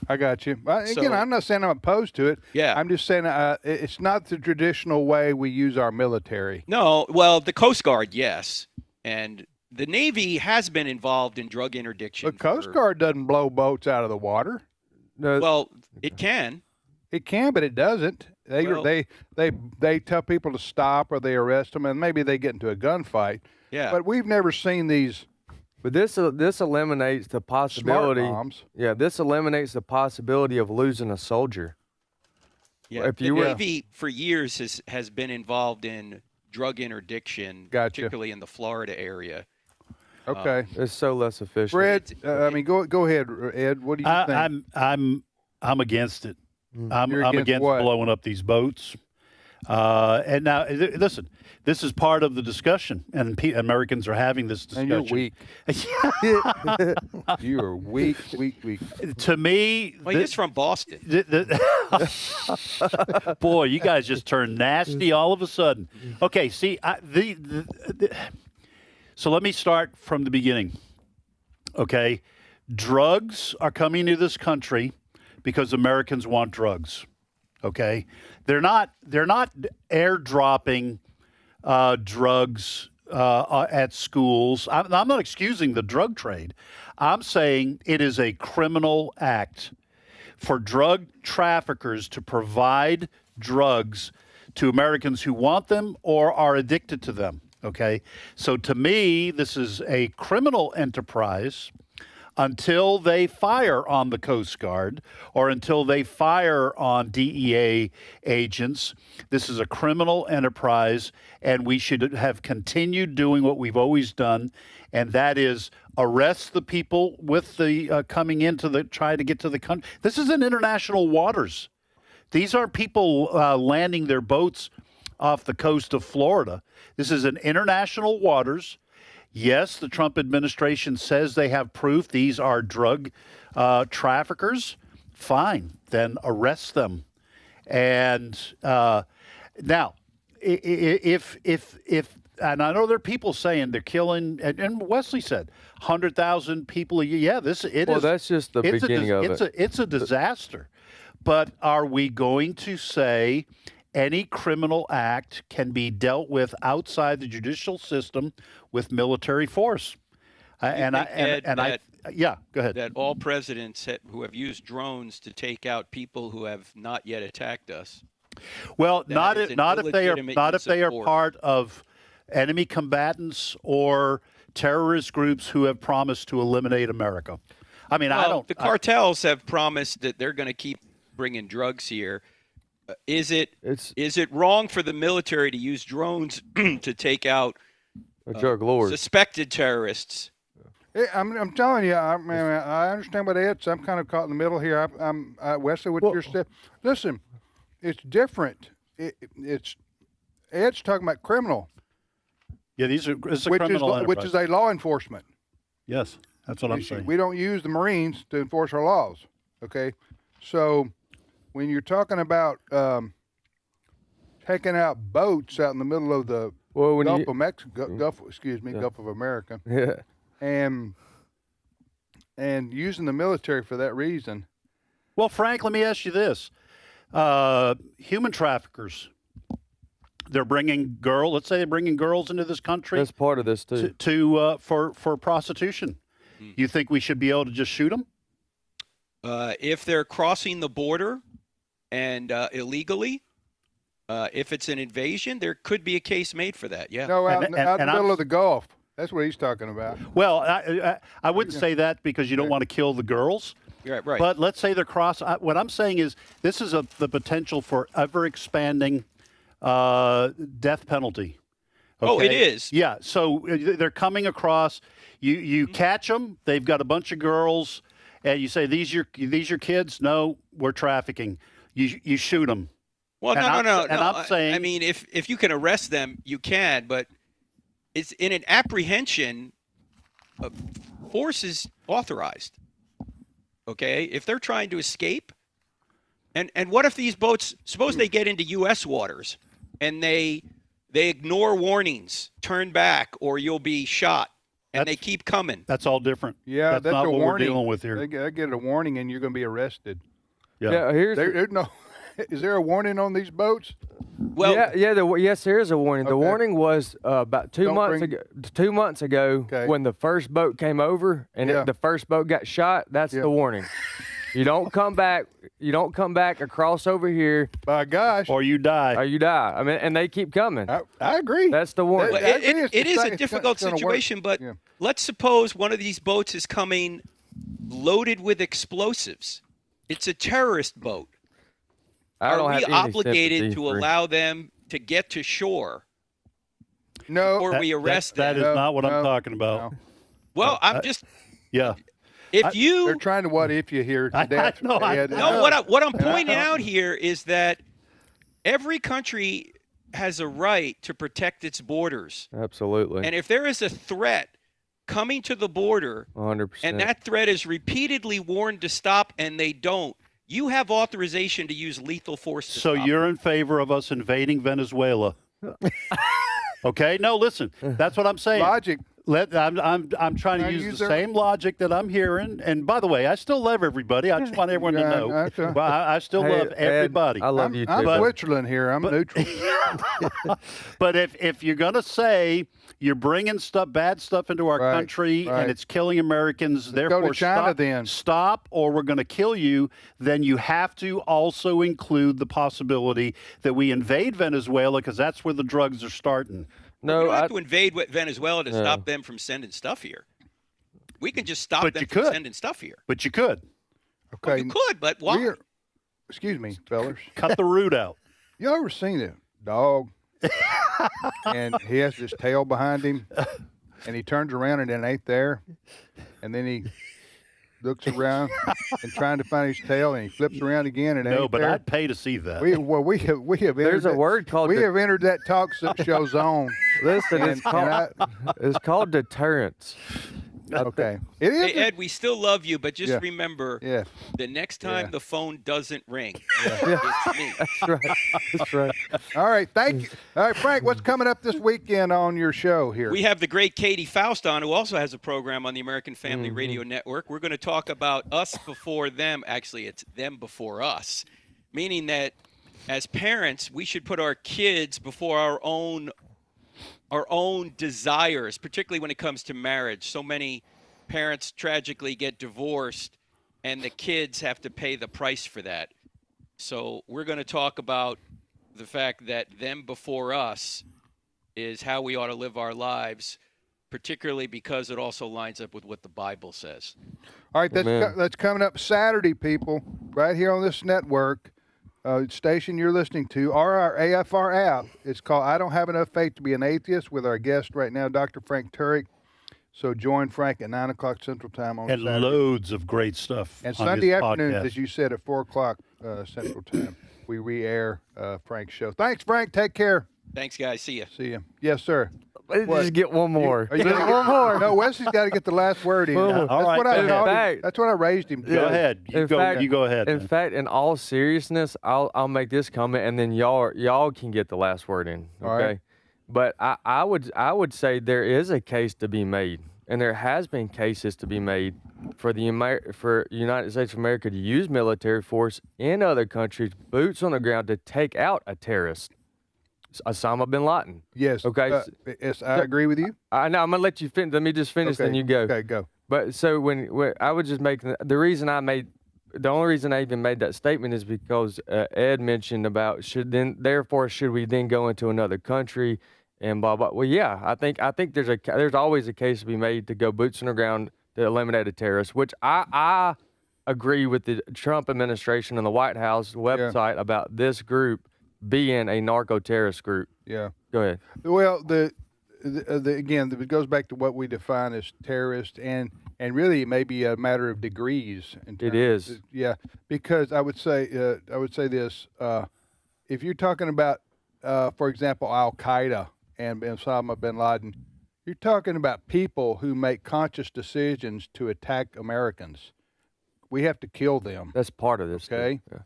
I got you. Again, I'm not saying I'm opposed to it. Yeah. I'm just saying it's not the traditional way we use our military. No, well, the Coast Guard, yes. And the Navy has been involved in drug interdiction. The Coast Guard doesn't blow boats out of the water. No, well, it can. It can, but it doesn't. They tell people to stop, or they arrest them, and maybe they get into a gunfight. Yeah. But we've never seen these. But this eliminates the possibility. Smart bombs. Yeah, this eliminates the possibility of losing a soldier. Yeah, the Navy for years has been involved in drug interdiction, particularly in the Florida area. Okay, it's so less efficient. Fred, go ahead, Ed. What do you think? I'm against it. I'm against against what? blowing up these boats. And now, listen, this is part of the discussion, and Americans are having this discussion. And you're weak. You are weak. To me, well, he's from Boston. Boy, you guys just turned nasty all of a sudden. Okay, see, so let me start from the beginning. Okay, drugs are coming to this country because Americans want drugs. Okay, they're not airdropping drugs at schools. I'm not excusing the drug trade. I'm saying it is a criminal act for drug traffickers to provide drugs to Americans who want them or are addicted to them. Okay, so to me, this is a criminal enterprise until they fire on the Coast Guard or until they fire on DEA agents. This is a criminal enterprise, and we should have continued doing what we've always done, and that is arrest the people with the coming into the try to get to the country. This is in international waters. These aren't people landing their boats off the coast of Florida. This is in international waters. Yes, the Trump administration says they have proof these are drug traffickers. Fine, then arrest them. And now, if and I know there are people saying they're killing, and Wesley said 100,000 people a year. Yeah, that's just the beginning of it. It's a disaster. But are we going to say any criminal act can be dealt with outside the judicial system with military force? Go ahead. That all presidents who have used drones to take out people who have not yet attacked us. Well, not if they are part of enemy combatants or terrorist groups who have promised to eliminate America. I mean, The cartels have promised that they're going to keep bringing drugs here. Is it wrong for the military to use drones to take out drug lords, suspected terrorists? I'm telling you, I understand what Ed said. I'm kind of caught in the middle here. I'm Wesley, what you're saying. Listen, it's different. It's Ed's talking about criminal. Yeah, it's a criminal enterprise. Which is a law enforcement. Yes, that's what I'm saying. We don't use the Marines to enforce our laws. Okay, so when you're talking about taking out boats out in the middle of the Well, when Gulf you, of Mexico, Gulf of America, yeah, and using the military for that reason. Well, Frank, let me ask you this: human traffickers. They're bringing let's say they're bringing girls into this country. that's part of this too. For prostitution. You think we should be able to just shoot them? If they're crossing the border and illegally, if it's an invasion, there could be a case made for that. Yeah. No, out in the middle of the Gulf. That's what he's talking about. Well, I wouldn't say that because you don't want to kill the girls. Right. But let's say they're what I'm saying is this is the potential for ever expanding death penalty. Okay? Oh, it is. Yeah. So they're coming across. You catch them. They've got a bunch of girls, and you say these your kids? No, we're trafficking. You shoot them. Well, no. And I'm saying, I mean, if you can arrest them, you can. But it's in an apprehension. Force is authorized. Okay, if they're trying to escape, and what if these boats? Suppose they get into U.S. waters, and they ignore warnings, turn back, or you'll be shot, and they keep coming. That's all different. Yeah, that's not a what warning. we're dealing with here. They get a warning, and you're going to be arrested. Yeah. There's no. Is there a warning on these boats? Well, yes, there is a warning. The warning was about 2 months ago. 2 months ago, when the first boat came over and the first boat got shot. That's the warning. You don't come back. You don't come back across over here. By gosh. Or you die. I mean, and they keep coming. I agree. That's the warning. Well, it is a difficult situation, but let's suppose one of these boats is coming loaded with explosives. It's a terrorist boat. Are we obligated to allow them to get to shore? No. Or we arrest them? That is not what I'm talking about. No. Well, I'm just. Yeah. They're trying to what if you hear to death. No, what I'm pointing out here is that every country has a right to protect its borders. Absolutely. And if there is a threat coming to the border, 100%, and that threat is repeatedly warned to stop and they don't, you have authorization to use lethal force to So stop you're in favor of us invading Venezuela? Okay. No, listen. That's what I'm saying. Logic. I'm trying to use the same logic that I'm hearing. And by the way, I still love everybody. I just want everyone to know. Well, I still love everybody. I love you too. I'm Switzerland here. I'm neutral. But if you're going to say you're bringing bad stuff into our country and it's killing Americans, therefore go to China, stop or we're going to kill you, then you have to also include the possibility that we invade Venezuela because that's where the drugs are starting. No, we don't have to invade Venezuela to stop them from sending stuff here. We can just stop them from sending stuff here. But you could. Okay. Well, you could, but why? Excuse me, fellas. Cut the root out. You ever seen a dog and he has this tail behind him and he turns around and it ain't there, and then he looks around and trying to find his tail, and he flips around again and no, ain't but there. I'd pay to see that. We have There's a word called we have entered that talk show zone. Listen, it's called deterrence. Okay, it is. Hey, Ed, we still love you, but just remember, Yeah. the next time the phone doesn't ring, Yeah. it's me. That's right. That's right. All right, thank you. All right, Frank, what's coming up this weekend on your show here? We have the great Katie Faust on, who also has a program on the American Family Radio Network. We're going to talk about us before them. Actually, it's them before us, meaning that as parents, we should put our kids before our own desires, particularly when it comes to marriage. So many parents tragically get divorced, and the kids have to pay the price for that. So we're going to talk about the fact that them before us is how we ought to live our lives, particularly because it also lines up with what the Bible says. All right, that's coming up Saturday, people, right here on this network. Station you're listening to, or our AFR app. It's called I Don't Have Enough Faith to Be an Atheist, with our guest right now, Dr. Frank Turek. So join Frank at 9 o'clock Central Time on Saturday. And loads of great stuff. And on Sunday his afternoons, podcast. as you said, at 4 o'clock Central Time, we re-air Frank's show. Thanks, Frank. Take care. Thanks, guys. See you. See you. Yes, sir. Just get one more. Are you gonna one more. No, Wesley's got to get the last word in. All right, what I go taught ahead. him. That's what I raised him to. Go ahead. You go ahead. In fact, in all seriousness, I'll make this comment, and then y'all can get the last word in. Okay. All right. But I would say there is a case to be made, and there has been cases to be made for United States of America to use military force in other countries, boots on the ground, to take out a terrorist, Osama bin Laden. Yes. Okay. Yes, I agree with you. I know. I'm gonna let you finish. Let me just finish, then you go. Okay, go. But so when I was just making the only reason I even made that statement is because Ed mentioned about should we then go into another country and blah blah. Well, yeah, I think there's always a case to be made to go boots on the ground to eliminate a terrorist, which I agree with the Trump administration and the White House website about this group being a narco-terrorist group. Yeah. Go ahead. Well, again, it goes back to what we define as terrorist, and really it may be a matter of degrees. It is. Yeah, because I would say this: if you're talking about, for example, Al Qaeda and Osama bin Laden, you're talking about people who make conscious decisions to attack Americans. We have to kill them. That's part of this. Okay. Yeah.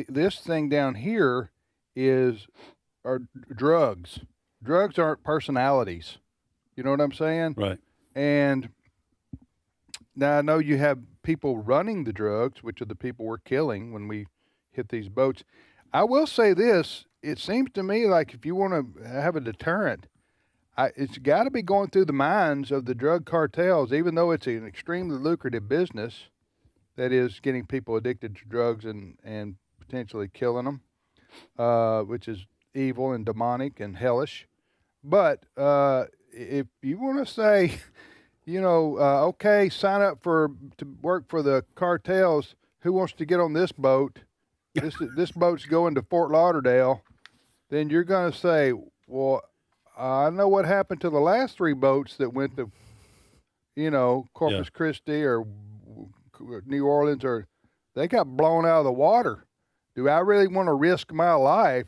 This thing down here are drugs. Drugs aren't personalities. You know what I'm saying? Right. And now I know you have people running the drugs, which are the people we're killing when we hit these boats. I will say this: it seems to me like if you want to have a deterrent, it's got to be going through the minds of the drug cartels, even though it's an extremely lucrative business. That is getting people addicted to drugs and potentially killing them, which is evil and demonic and hellish. But if you want to say, okay, sign up to work for the cartels, who wants to get on this boat? This boat's going to Fort Lauderdale. Then you're going to say, well, I know what happened to the last 3 boats that went to, Corpus Christi or New Orleans, or they got blown out of the water. Do I really want to risk my life?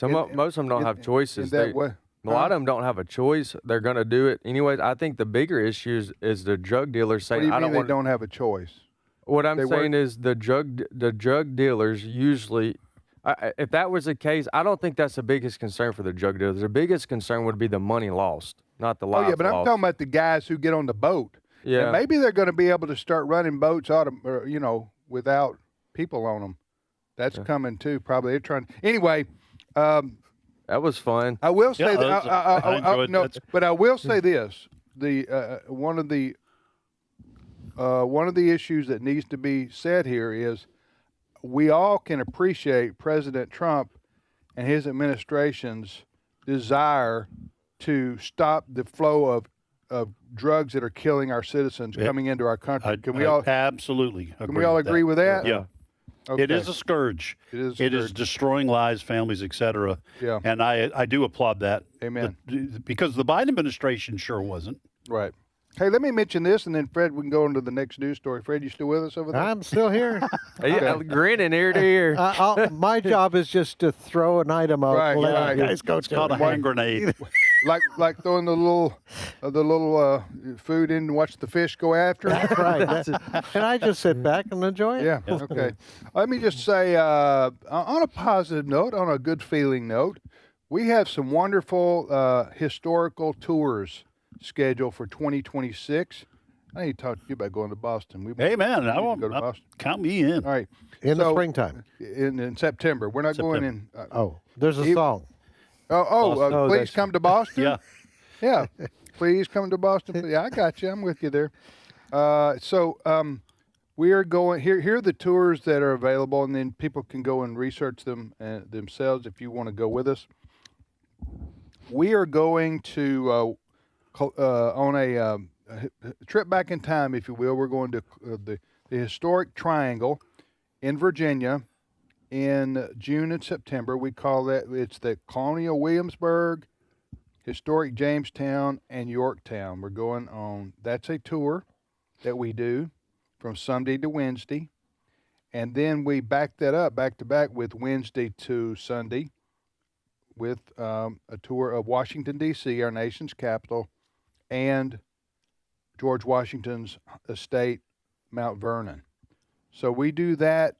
Most of them don't have choices. A lot of them don't have a choice. They're going to do it anyways. I think the bigger issue is the drug dealers saying, "What do you mean they don't have a choice?" What I'm saying is the drug dealers usually. If that was the case, I don't think that's the biggest concern for the drug dealers. The biggest concern would be the money lost, not the lives lost. Oh yeah, but I'm talking about the guys who get on the boat. Yeah. And maybe they're going to be able to start running boats without people on them. That's coming too. Probably they're trying. Anyway, that was fun. I will say that. I will say this: one of the issues that needs to be said here is we all can appreciate President Trump and his administration's desire to stop the flow of drugs that are killing our citizens coming into our country. Can we all absolutely agree? Can we all agree with that? Yeah. Okay. It is a scourge. It is destroying lives, families, etc. Yeah. And I do applaud that. Amen. Because the Biden administration sure wasn't. Right. Hey, let me mention this, and then Fred, we can go into the next news story. Fred, you still with us over there? I'm still here. Grinning ear to ear. My job is just to throw an item out. Right, and let right. you guys go. It's called a hand grenade. like throwing the little food in and watch the fish go after it. That's right. And I just sit back and enjoy it. Yeah. Okay. Let me just say, on a positive note, on a good feeling note, we have some wonderful historical tours scheduled for 2026. I need to talk to you about going to Boston. Hey man, I won't go to Boston. Count me in. All right. In the springtime. In September. We're not going in. There's a song. Please come to Boston. Yeah. Yeah. Please come to Boston. Yeah, I got you. I'm with you there. We are going here are the tours that are available, and then people can go and research them themselves if you want to go with us. We are going to on a trip back in time, if you will. We're going to the historic Triangle in Virginia in June and September. We call it's the Colonial Williamsburg, Historic Jamestown, and Yorktown. We're going on, that's a tour that we do from Sunday to Wednesday. And then we back that up back to back with Wednesday to Sunday with a tour of Washington, D.C., our nation's capital, and George Washington's estate, Mount Vernon. So we do that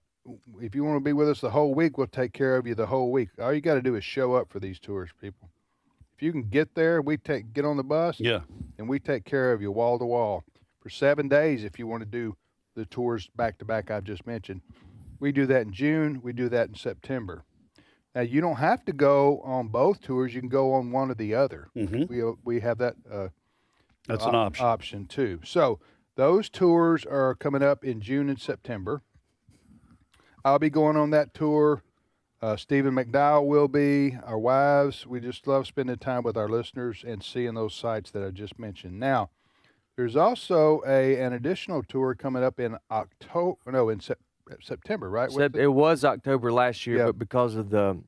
if you want to be with us the whole week, we'll take care of you the whole week. All you got to do is show up for these tours, people. If you can get there, get on the bus, and we take care of you wall to wall for 7 days. If you want to do the tours back to back, I've just mentioned, we do that in June. We do that in September. Now you don't have to go on both tours. You can go on one or the other. We have that. That's an option too. So those tours are coming up in June and September. I'll be going on that tour. Stephen McDowell will be. Our wives. We just love spending time with our listeners and seeing those sites that I just mentioned. Now, there's also an additional tour coming up in September, right? It was October last year, but because of the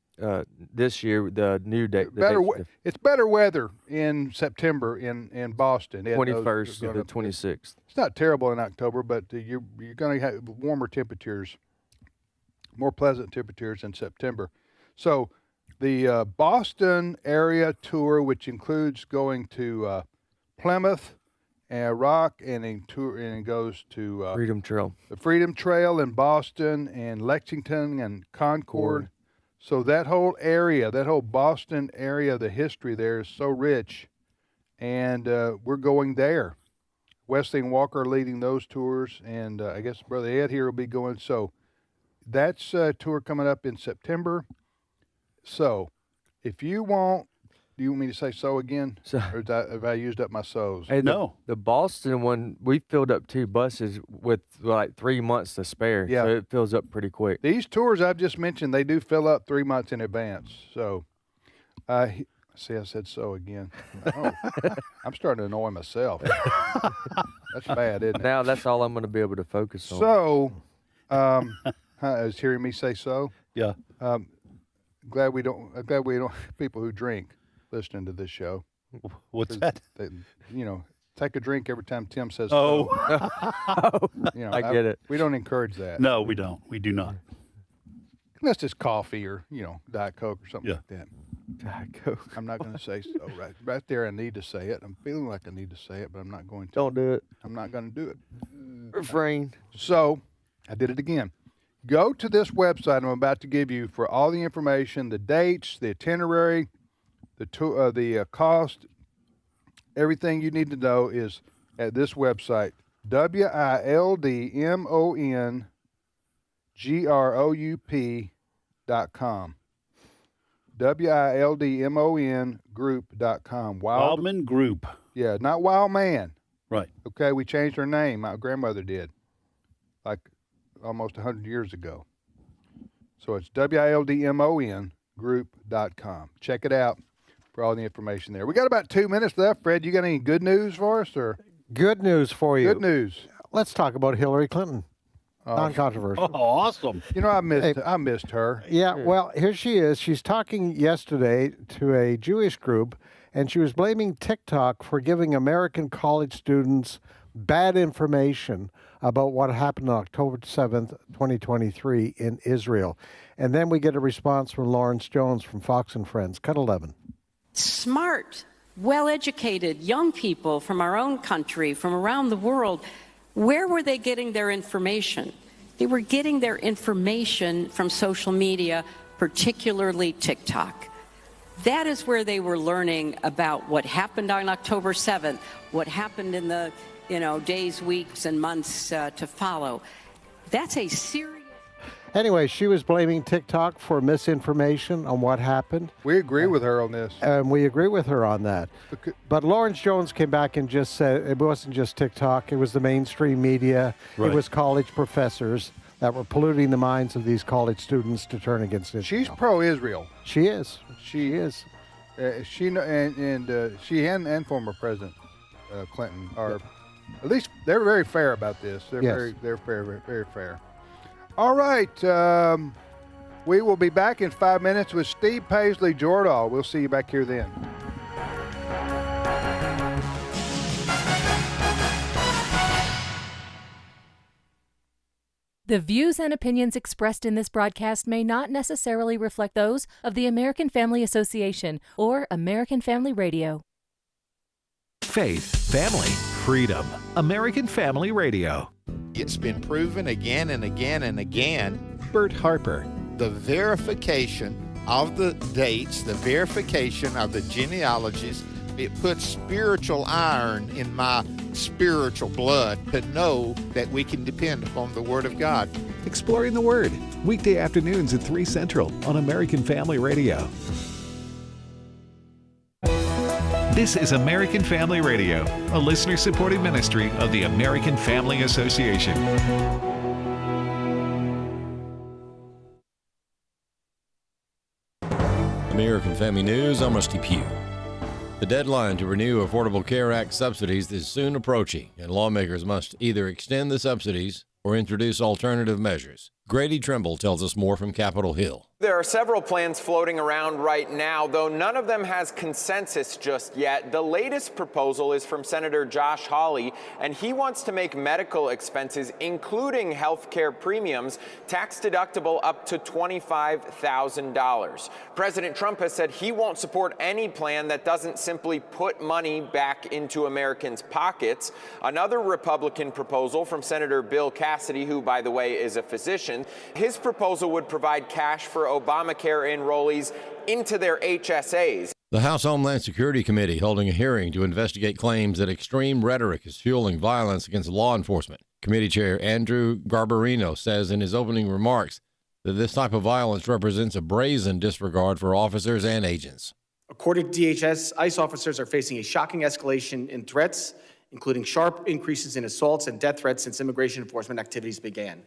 this year, the new date. It's better weather in September in Boston. 21st to the 26th. It's not terrible in October, but you're going to have warmer temperatures, more pleasant temperatures in September. So the Boston area tour, which includes going to Plymouth and Rock, and it goes to Freedom Trail. The Freedom Trail in Boston and Lexington and Concord. So that whole area, that whole Boston area, the history there is so rich, and we're going there. Wesley and Walker are leading those tours, and I guess Brother Ed here will be going. So that's a tour coming up in September. So if you want, do you want me to say so again? Or have I used up my so's? Hey, the Boston one, we filled up 2 buses with like 3 months to spare. Yeah. So it fills up pretty quick. These tours I've just mentioned, they do fill up 3 months in advance. So, see, I said so again. Oh, I'm starting to annoy myself. That's bad, isn't it? Now that's all I'm going to be able to focus on. So, is hearing me say so? Yeah. Glad we don't have people who drink listening to this show. What's that? They, take a drink every time Tim says so. I get it. We don't encourage that. No, we don't. We do not. Unless it's coffee or, Diet Coke or something like that. Diet Coke. I'm not going to say so. Right there, I need to say it. I'm feeling like I need to say it, but I'm not going to. Don't do it. I'm not going to do it. Refrain. So, I did it again. Go to this website I'm about to give you for all the information, the dates, the itinerary, the cost. Everything you need to know is at this website, WildmonGroup.com. WildmonGroup.com. Wildman Group. Yeah, not Wild Man. Right. Okay, we changed our name. My grandmother did, like almost 100 years ago. So it's WildmonGroup.com. Check it out for all the information there. We got about 2 minutes left. Fred, you got any good news for us? Or good news for you? Good news. Let's talk about Hillary Clinton. Non-controversial. Oh, awesome. I missed her. Yeah, well, here she is. She's talking yesterday to a Jewish group, and she was blaming TikTok for giving American college students bad information about what happened on October 7th, 2023 in Israel. And then we get a response from Lawrence Jones from Fox and Friends. Cut 11. Smart, well-educated young people from our own country, from around the world, where were they getting their information? They were getting their information from social media, particularly TikTok. That is where they were learning about what happened on October 7th, what happened in the days, weeks, and months to follow. That's a serious... Anyway, she was blaming TikTok for misinformation on what happened. We agree with her on this. And we agree with her on that. But Lawrence Jones came back and just said it wasn't just TikTok. It was the mainstream media. Right. It was college professors that were polluting the minds of these college students to turn against Israel. She's pro-Israel. She is. She is. She and former President Clinton are, at least they're very fair about this. They're they're very fair. All right, we will be back in 5 minutes with Steve Paisley Jordahl. We'll see you back here then. The views and opinions expressed in this broadcast may not necessarily reflect those of the American Family Association or American Family Radio. Faith, family, freedom. American Family Radio. It's been proven again and again and again Cuthbert Harper. The verification of the dates, the verification of the genealogies, it puts spiritual iron in my spiritual blood to know that we can depend upon the Word of God. Exploring the Word, weekday afternoons at 3 Central on American Family Radio. This is American Family Radio, a listener-supported ministry of the American Family Association. American Family News, I'm Rusty Pugh. The deadline to renew Affordable Care Act subsidies is soon approaching, and lawmakers must either extend the subsidies or introduce alternative measures. Grady Trimble tells us more from Capitol Hill. There are several plans floating around right now, though none of them has consensus just yet. The latest proposal is from Senator Josh Hawley, and he wants to make medical expenses, including health care premiums, tax deductible up to $25,000. President Trump has said he won't support any plan that doesn't simply put money back into Americans' pockets. Another Republican proposal from Senator Bill Cassidy, who, by the way, is a physician, his proposal would provide cash for Obamacare enrollees into their HSAs. The House Homeland Security Committee holding a hearing to investigate claims that extreme rhetoric is fueling violence against law enforcement. Committee Chair Andrew Garbarino says in his opening remarks that this type of violence represents a brazen disregard for officers and agents. According to DHS, ICE officers are facing a shocking escalation in threats, including sharp increases in assaults and death threats since immigration enforcement activities began.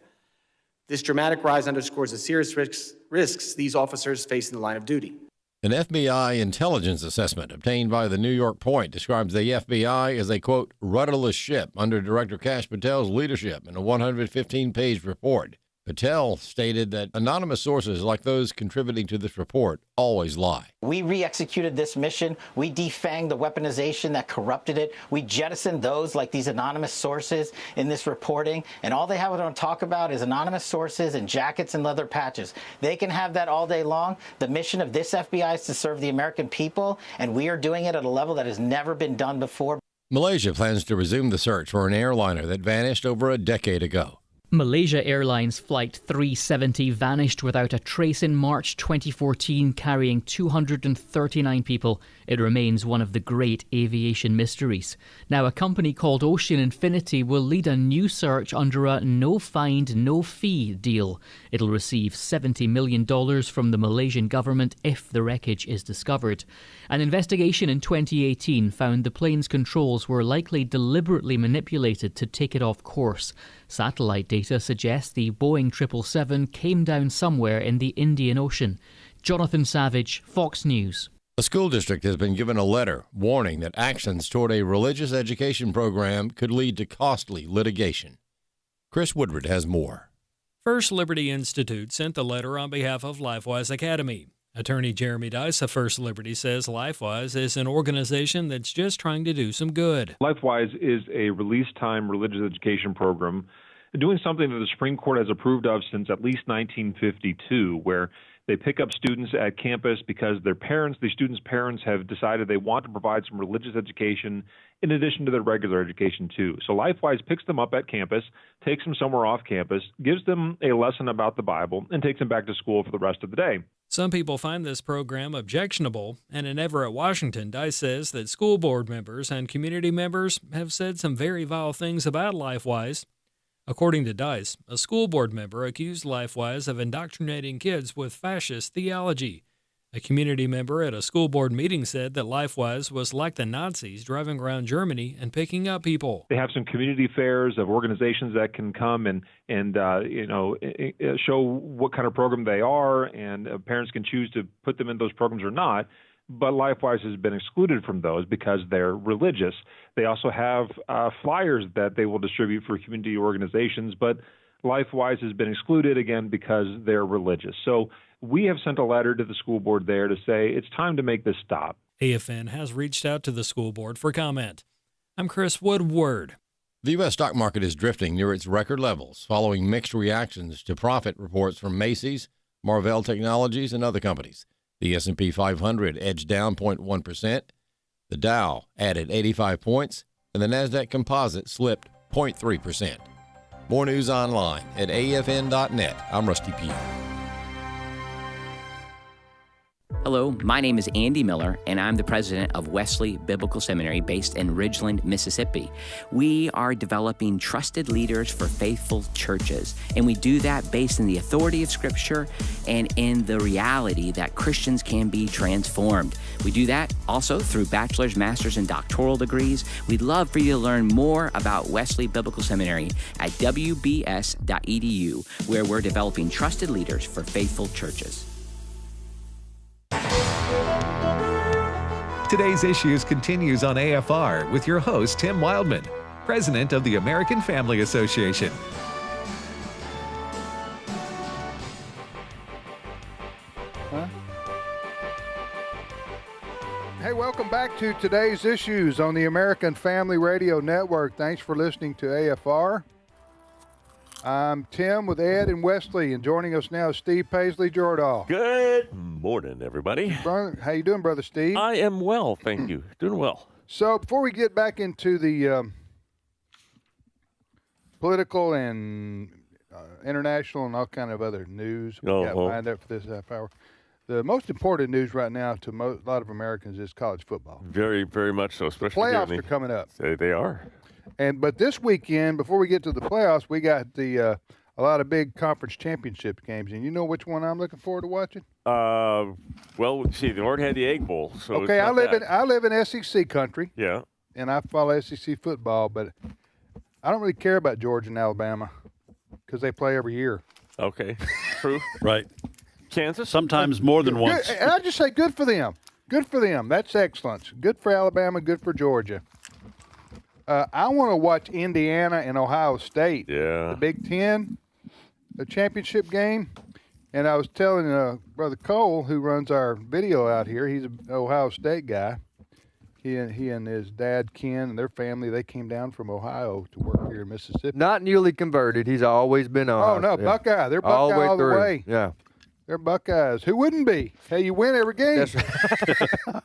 This dramatic rise underscores the serious risks these officers face in the line of duty. An FBI intelligence assessment obtained by the New York Point describes the FBI as a, quote, rudderless ship under Director Kash Patel's leadership in a 115-page report. Patel stated that anonymous sources like those contributing to this report always lie. We re-executed this mission. We defanged the weaponization that corrupted it. We jettisoned those like these anonymous sources in this reporting. And all they have to talk about is anonymous sources and jackets and leather patches. They can have that all day long. The mission of this FBI is to serve the American people, and we are doing it at a level that has never been done before. Malaysia plans to resume the search for an airliner that vanished over a decade ago. Malaysia Airlines Flight 370 vanished without a trace in March 2014, carrying 239 people. It remains one of the great aviation mysteries. Now, a company called Ocean Infinity will lead a new search under a no-find, no-fee deal. It'll receive $70 million from the Malaysian government if the wreckage is discovered. An investigation in 2018 found the plane's controls were likely deliberately manipulated to take it off course. Satellite data suggests the Boeing 777 came down somewhere in the Indian Ocean. Jonathan Savage, Fox News. A school district has been given a letter warning that actions toward a religious education program could lead to costly litigation. Chris Woodward has more. First Liberty Institute sent the letter on behalf of LifeWise Academy. Attorney Jeremy Dice of First Liberty says LifeWise is an organization that's just trying to do some good. LifeWise is a release-time religious education program doing something that the Supreme Court has approved of since at least 1952, where they pick up students at campus because their parents, the students' parents, have decided they want to provide some religious education in addition to their regular education, too. So LifeWise picks them up at campus, takes them somewhere off campus, gives them a lesson about the Bible, and takes them back to school for the rest of the day. Some people find this program objectionable, and in Everett, Washington, Dice says that school board members and community members have said some very vile things about LifeWise. According to Dice, a school board member accused LifeWise of indoctrinating kids with fascist theology. A community member at a school board meeting said that LifeWise was like the Nazis driving around Germany and picking up people. They have some community fairs of organizations that can come and show what kind of program they are, and parents can choose to put them in those programs or not. But LifeWise has been excluded from those because they're religious. They also have flyers that they will distribute for community organizations, but LifeWise has been excluded again because they're religious. So we have sent a letter to the school board there to say it's time to make this stop. AFN has reached out to the school board for comment. I'm Chris Woodward. The U.S. stock market is drifting near its record levels following mixed reactions to profit reports from Macy's, Marvell Technologies, and other companies. The S&P 500 edged down 0.1%. The Dow added 85 points, and the NASDAQ Composite slipped 0.3%. More news online at afn.net. I'm Rusty Pugh. Hello, my name is Andy Miller, and I'm the president of Wesley Biblical Seminary based in Ridgeland, Mississippi. We are developing trusted leaders for faithful churches, and we do that based in the authority of Scripture and in the reality that Christians can be transformed. We do that also through bachelor's, master's, and doctoral degrees. We'd love for you to learn more about Wesley Biblical Seminary at wbs.edu, where we're developing trusted leaders for faithful churches. Today's Issues continues on AFR with your host, Tim Wildmon, president of the American Family Association. Hey, welcome back to Today's Issues on the American Family Radio Network. Thanks for listening to AFR. I'm Tim with Ed and Wesley, and joining us now is Steve Paisley Jordahl. Good morning, everybody. How you doing, Brother Steve? I am well, thank you. Doing well. So before we get back into the political and international and all kind of other news we got lined up for this half hour, the most important news right now to a lot of Americans is college football. Very, very much so, especially playoffs are coming up. They are. But this weekend, before we get to the playoffs, we got a lot of big conference championship games, and you know which one I'm looking forward to watching? Well, see, they already had the Egg Bowl, so okay. I live in SEC country. Yeah. And I follow SEC football, but I don't really care about Georgia and Alabama because they play every year. Okay, true. Right. Kansas? Sometimes more than once. And I just say good for them. Good for them. That's excellence. Good for Alabama. Good for Georgia. I want to watch Indiana and Ohio State. Yeah. The Big Ten, the championship game. And I was telling Brother Cole, who runs our video out here, he's an Ohio State guy. He and his dad, Ken, and their family, they came down from Ohio to work here in Mississippi. Not newly converted. He's always been Ohio. Oh, no, yeah. Buckeye. They're Buckeye all the way. Yeah. They're Buckeyes. Who wouldn't be? Hey, you win every game. That's right.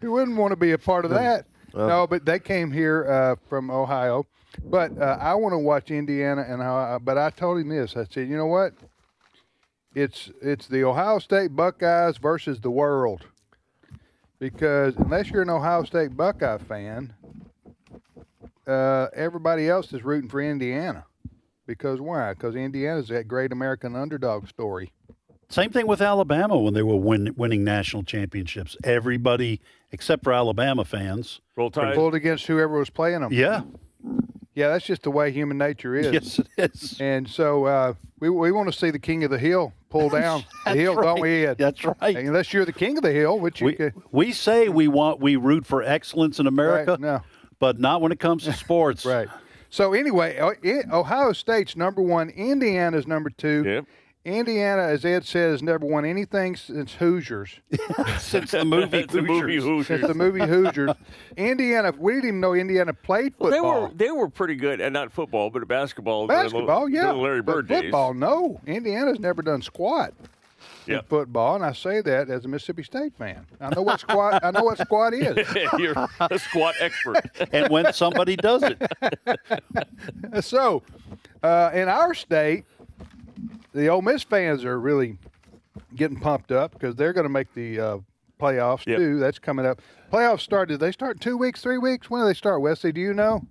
Who wouldn't want to be a part of that? No, but they came here from Ohio. But I want to watch Indiana and Ohio. But I told him this. I said, you know what? It's the Ohio State Buckeyes versus the world. Because unless you're an Ohio State Buckeye fan, everybody else is rooting for Indiana. Because why? Because Indiana's that great American underdog story. Same thing with Alabama when they were winning national championships. Everybody, except for Alabama fans, pulled against whoever was playing them. Yeah. Yeah, that's just the way human nature is. Yes, it is. And so we want to see the king of the hill pull down the hill, right. Don't we, Ed? That's right. Unless you're the king of the hill, which we say we root for excellence in America, right, no. but not when it comes to sports. Right. So anyway, Ohio State's number one. Indiana's number two. Yep. Indiana, as Ed said, has never won anything since Hoosiers. Since the movie Hoosiers. Since the movie Hoosiers. Indiana, we didn't even know Indiana played football. Well, they were pretty good, and not football, but basketball. Basketball, yeah. The Larry Bird but football, no. Indiana's never done squat in football, and I say that as a Mississippi State fan. I know what squat. I know what squat is. You're a squat expert. And when somebody does it. So, in our state, the Ole Miss fans are really getting pumped up because they're going to make the playoffs too. That's coming up. Playoffs started. They start 2 weeks, 3 weeks. When do they start, Wesley? Do you know?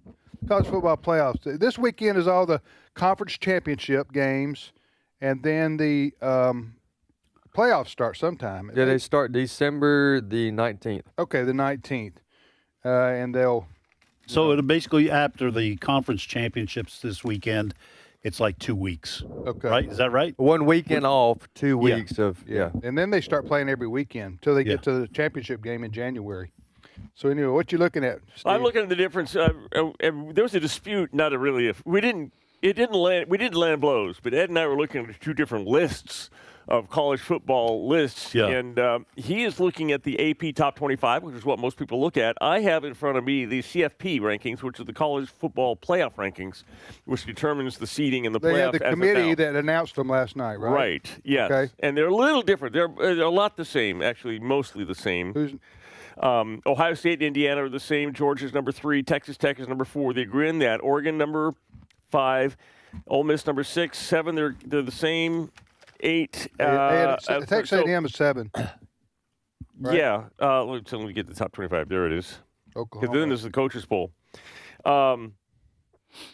College football playoffs. This weekend is all the conference championship games, and then the playoffs start sometime. Yeah, they start December the 19th. Okay, the 19th, and they'll. So it'll basically after the conference championships this weekend. It's like 2 weeks. Okay. Right? Is that right? 1 weekend off, 2 weeks of, And then they start playing every weekend until they get to the championship game in January. So anyway, what you looking at, Steve? I'm looking at the difference. There was a dispute, not a really. We didn't land blows, but Ed and I were looking at two different lists of college football lists, and he is looking at the AP Top 25, which is what most people look at. I have in front of me the CFP rankings, which are the college football playoff rankings, which determines the seeding in the playoffs. They had the committee that announced them last night, right? Right, yes. Okay. And they're a little different. They're a lot the same, actually, mostly the same. Ohio State and Indiana are the same. Georgia's number 3. Texas Tech is number 4. They agree in that. Oregon number 5. Ole Miss number 6, 7. They're the same. 8. Texas A&M is 7. Right? Yeah. Let me get the top 25. There it is. Oklahoma. Then there's the coaches poll.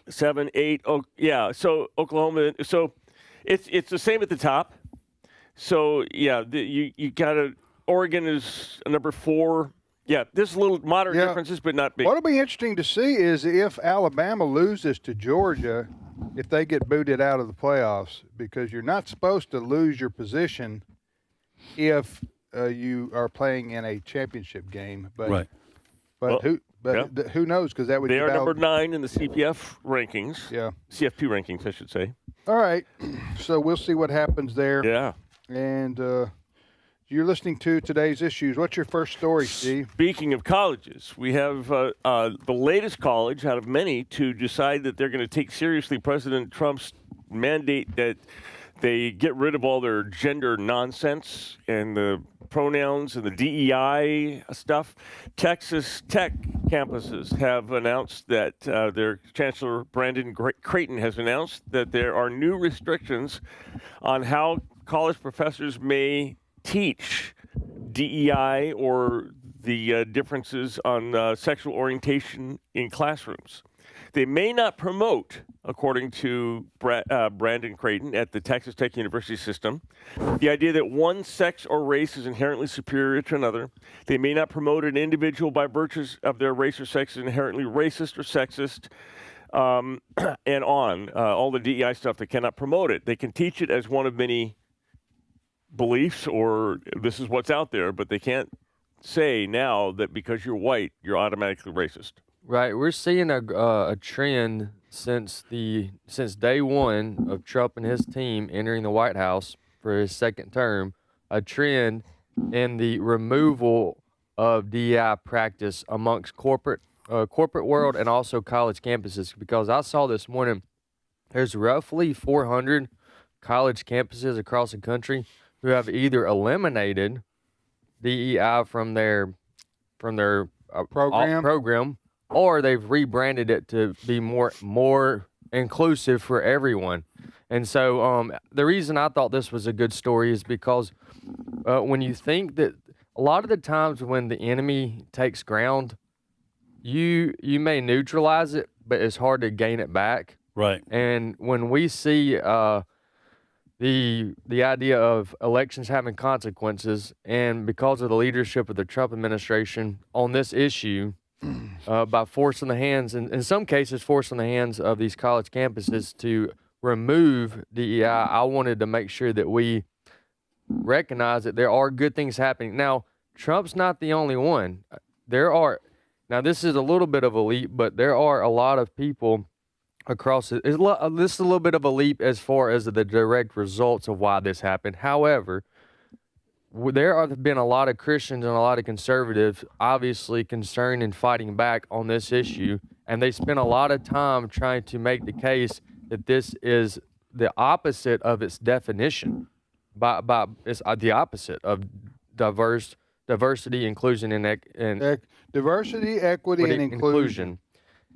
7, 8. Oh, yeah. So Oklahoma. So it's the same at the top. So yeah, you got to. Oregon is number 4. Yeah, there's little moderate differences, but not big. What'll be interesting to see is if Alabama loses to Georgia, if they get booted out of the playoffs, because you're not supposed to lose your position if you are playing in a championship game. But right. But who knows? Because that would they are number 9 in the CPF rankings. Yeah, CFP rankings, I should say. All right, so we'll see what happens there. Yeah, and you're listening to Today's Issues. What's your first story, Steve? Speaking of colleges, we have the latest college out of many to decide that they're going to take seriously President Trump's mandate that they get rid of all their gender nonsense and the pronouns and the DEI stuff. Texas Tech campuses have announced that their Chancellor Brandon Creighton has announced that there are new restrictions on how college professors may teach DEI or the differences on sexual orientation in classrooms. They may not promote, according to Brandon Creighton at the Texas Tech University system, the idea that one sex or race is inherently superior to another. They may not promote an individual by virtue of their race or sex is inherently racist or sexist, and on. All the DEI stuff, they cannot promote it. They can teach it as one of many beliefs or this is what's out there, but they can't say now that because you're white, you're automatically racist. Right, we're seeing a trend since day one of Trump and his team entering the White House for his second term, a trend in the removal of DEI practice amongst corporate world and also college campuses. Because I saw this morning, there's roughly 400 college campuses across the country who have either eliminated DEI from their program, or they've rebranded it to be more inclusive for everyone. And so the reason I thought this was a good story is because when you think that a lot of the times when the enemy takes ground, you may neutralize it, but it's hard to gain it back. Right. And when we see the idea of elections having consequences, and because of the leadership of the Trump administration on this issue, by forcing the hands, in some cases forcing the hands of these college campuses to remove DEI, I wanted to make sure that we recognize that there are good things happening. Now, Trump's not the only one. Now this is a little bit of a leap, but there are a lot of people across it. This is a little bit of a leap as far as the direct results of why this happened. However, there have been a lot of Christians and a lot of conservatives obviously concerned and fighting back on this issue, and they spent a lot of time trying to make the case that this is the opposite of its definition. It's the opposite of diversity, inclusion, and diversity, equity, and inclusion.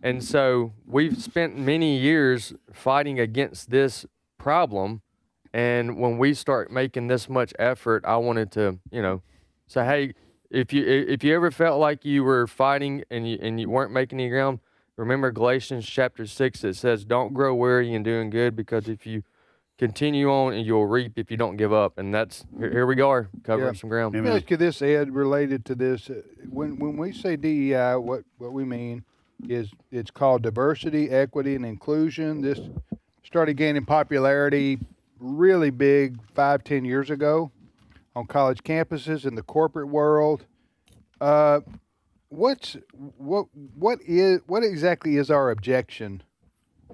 And so we've spent many years fighting against this problem. And when we start making this much effort, I wanted to, say, hey, if you ever felt like you were fighting and you weren't making any ground, remember Galatians chapter 6, it says, don't grow weary in doing good, because if you continue on, and you'll reap if you don't give up. And that's, here we are, covering some ground. Let me ask you this, Ed, related to this. When we say DEI, what we mean is it's called diversity, equity, and inclusion. This started gaining popularity really big 5-10 years ago on college campuses in the corporate world. What exactly is our objection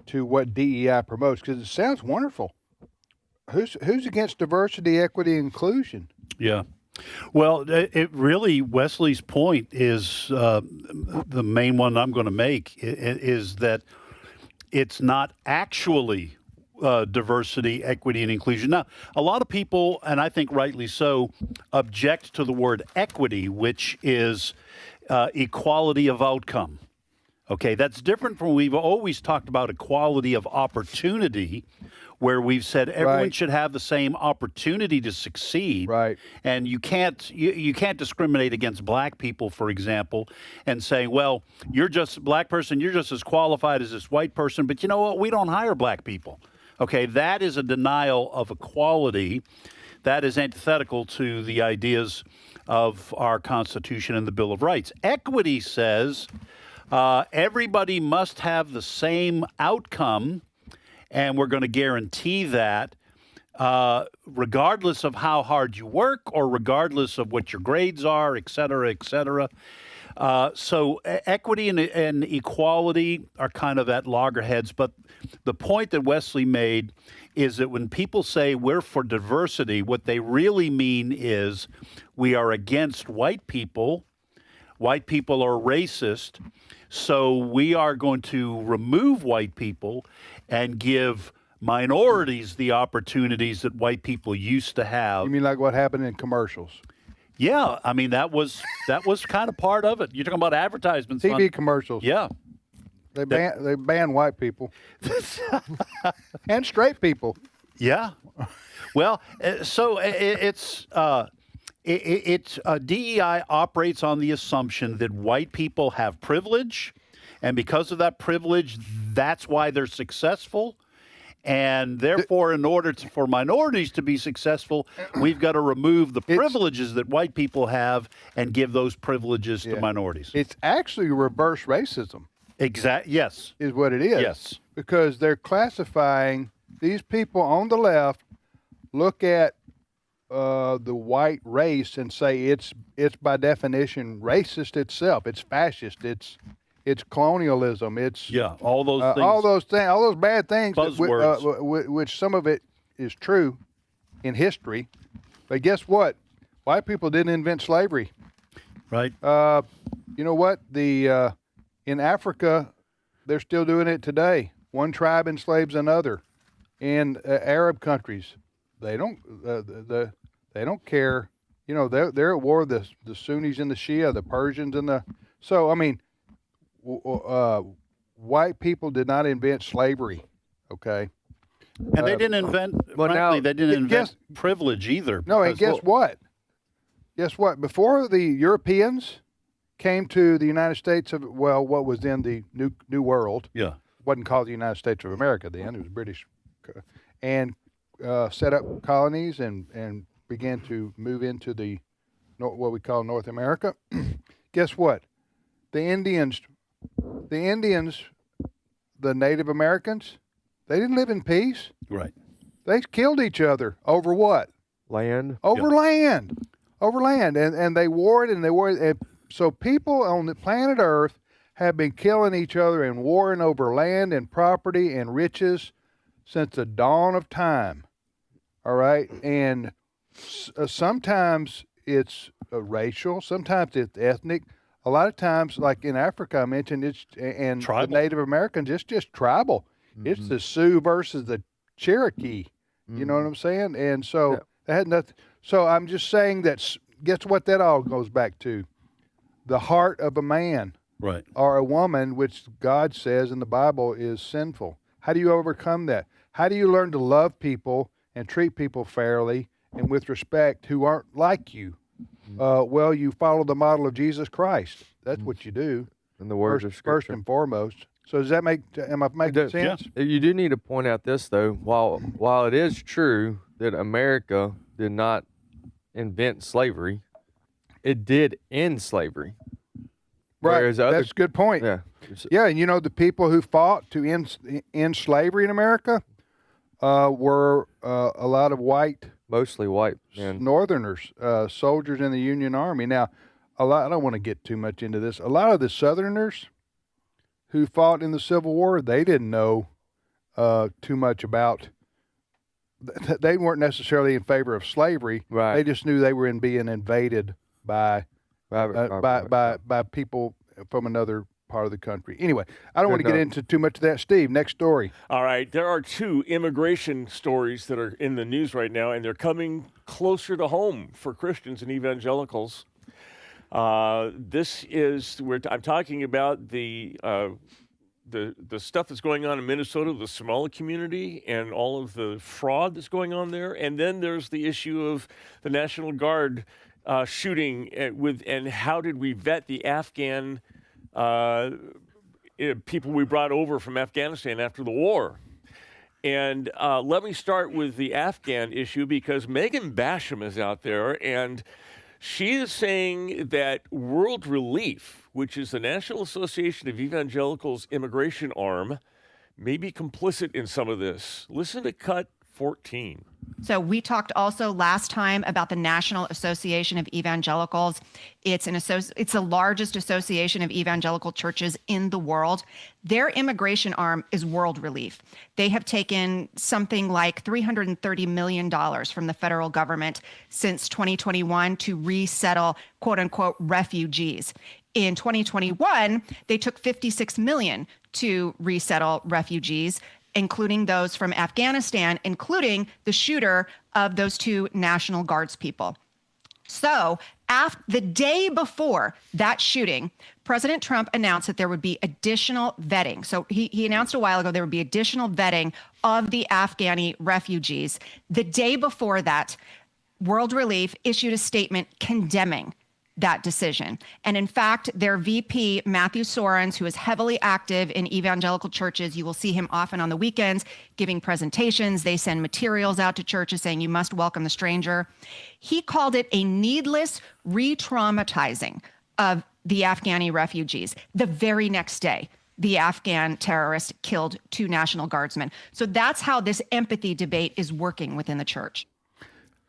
to what DEI promotes? Because it sounds wonderful. Who's against diversity, equity, and inclusion? Yeah. Well, it really, Wesley's point is the main one I'm going to make is that it's not actually diversity, equity, and inclusion. Now, a lot of people, and I think rightly so, object to the word equity, which is equality of outcome. Okay, that's different from we've always talked about equality of opportunity, where we've said everyone should have the same opportunity to succeed. Right. And you can't discriminate against black people, for example, and say, well, you're just black person, you're just as qualified as this white person, but you know what? We don't hire black people. Okay, that is a denial of equality. That is antithetical to the ideas of our Constitution and the Bill of Rights. Equity says everybody must have the same outcome, and we're going to guarantee that regardless of how hard you work or regardless of what your grades are, et cetera, et cetera. So equity and equality are kind of at loggerheads, but the point that Wesley made is that when people say we're for diversity, what they really mean is we are against white people. White people are racist, so we are going to remove white people and give minorities the opportunities that white people used to have. You mean like what happened in commercials? Yeah, I mean that was kind of part of it. You're talking about advertisements, TV commercials. Yeah, they ban white people and straight people. Yeah, well, so DEI operates on the assumption that white people have privilege, and because of that privilege, that's why they're successful. And therefore, in order for minorities to be successful, we've got to remove the privileges that white people have and give those privileges to minorities. It's actually reverse racism. Yes. Is what it is. Yes. Because they're classifying these people on the left, look at the white race and say it's by definition racist itself. It's fascist. It's colonialism. It's all those things. all those bad things. Buzzwords. Which some of it is true in history, but guess what? White people didn't invent slavery. Right. You know what? In Africa, they're still doing it today. One tribe enslaves another. In Arab countries, they don't care. You know, they're at war. The Sunnis and the Shia, the Persians and the. So I mean. White people did not invent slavery, okay? And they didn't invent, they didn't invent privilege either. No, and guess what? Guess what? Before the Europeans came to the United States of, what was then the New World. Yeah. Wasn't called the United States of America then. It was British. And set up colonies and began to move into what we call North America. Guess what? The Indians, the Native Americans, they didn't live in peace. Right. They killed each other over what? Land. Over land. And they warred and they warred. And so people on the planet Earth have been killing each other and warring over land and property and riches since the dawn of time. All right? And sometimes it's racial, sometimes it's ethnic. A lot of times, like in Africa, I mentioned, and the Native Americans, it's just tribal. Mm-hmm. It's the Sioux versus the Cherokee. Mm-hmm. You know what I'm saying? And so that had nothing. So I'm just saying that. Guess what? That all goes back to the heart of a man, right, or a woman, which God says in the Bible is sinful. How do you overcome that? How do you learn to love people and treat people fairly and with respect who aren't like you? You follow the model of Jesus Christ. That's what you do. And the words of Scripture. First and foremost. So does that am I making sense? Yeah. You do need to point out this, though. While it is true that America did not invent slavery, it did end slavery. Right. That's a good point. Yeah. Yeah, and you know, the people who fought to end slavery in America were a lot of white. Mostly white. Northerners, soldiers in the Union Army. Now, I don't want to get too much into this. A lot of the Southerners who fought in the Civil War, they didn't know too much about. They weren't necessarily in favor of slavery. Right. They just knew they were being invaded by people from another part of the country. Anyway, I don't want to get into too much of that. Steve, next story. All right. There are two immigration stories that are in the news right now, and they're coming closer to home for Christians and evangelicals. This is I'm talking about the stuff that's going on in Minnesota, the Somali community, and all of the fraud that's going on there. And then there's the issue of the National Guard shooting and how did we vet the Afghan people we brought over from Afghanistan after the war. And let me start with the Afghan issue because Megan Basham is out there, and she is saying that World Relief, which is the National Association of Evangelicals immigration arm, may be complicit in some of this. Listen to cut 14. So we talked also last time about the National Association of Evangelicals. It's the largest association of evangelical churches in the world. Their immigration arm is World Relief. They have taken something like $330 million from the federal government since 2021 to resettle, quote unquote, refugees. In 2021, they took $56 million to resettle refugees, including those from Afghanistan, including the shooter of those 2 National Guards people. So the day before that shooting, President Trump announced that there would be additional vetting. So he announced a while ago there would be additional vetting of the Afghani refugees. The day before that, World Relief issued a statement condemning that decision. And in fact, their VP, Matthew Sorens, who is heavily active in evangelical churches, you will see him often on the weekends giving presentations. They send materials out to churches saying you must welcome the stranger. He called it a needless re-traumatizing of the Afghani refugees. The very next day, the Afghan terrorist killed 2 National Guardsmen. So that's how this empathy debate is working within the church.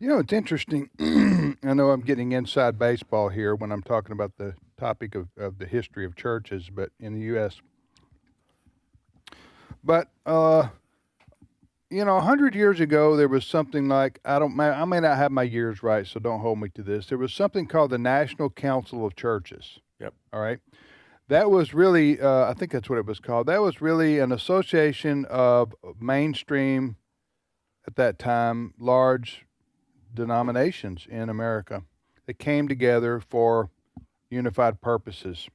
You know, it's interesting. I know I'm getting inside baseball here when I'm talking about the topic of the history of churches, but in the U.S. But, 100 years ago, there was something like, I may not have my years right, so don't hold me to this. There was something called the National Council of Churches. Yep. All right. That was really, I think that's what it was called. That was really an association of mainstream, at that time, large denominations in America that came together for unified purposes.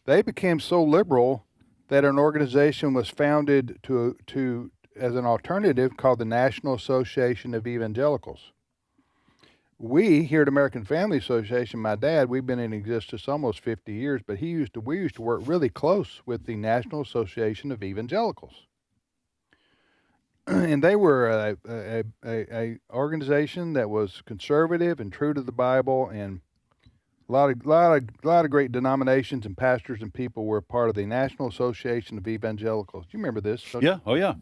They became so liberal that an organization was founded as an alternative called the National Association of Evangelicals. We here at American Family Association, my dad, we've been in existence almost 50 years, but we used to work really close with the National Association of Evangelicals. And they were a organization that was conservative and true to the Bible, and a lot of great denominations and pastors and people were part of the National Association of Evangelicals. Do you remember this? Yeah. Oh, yeah.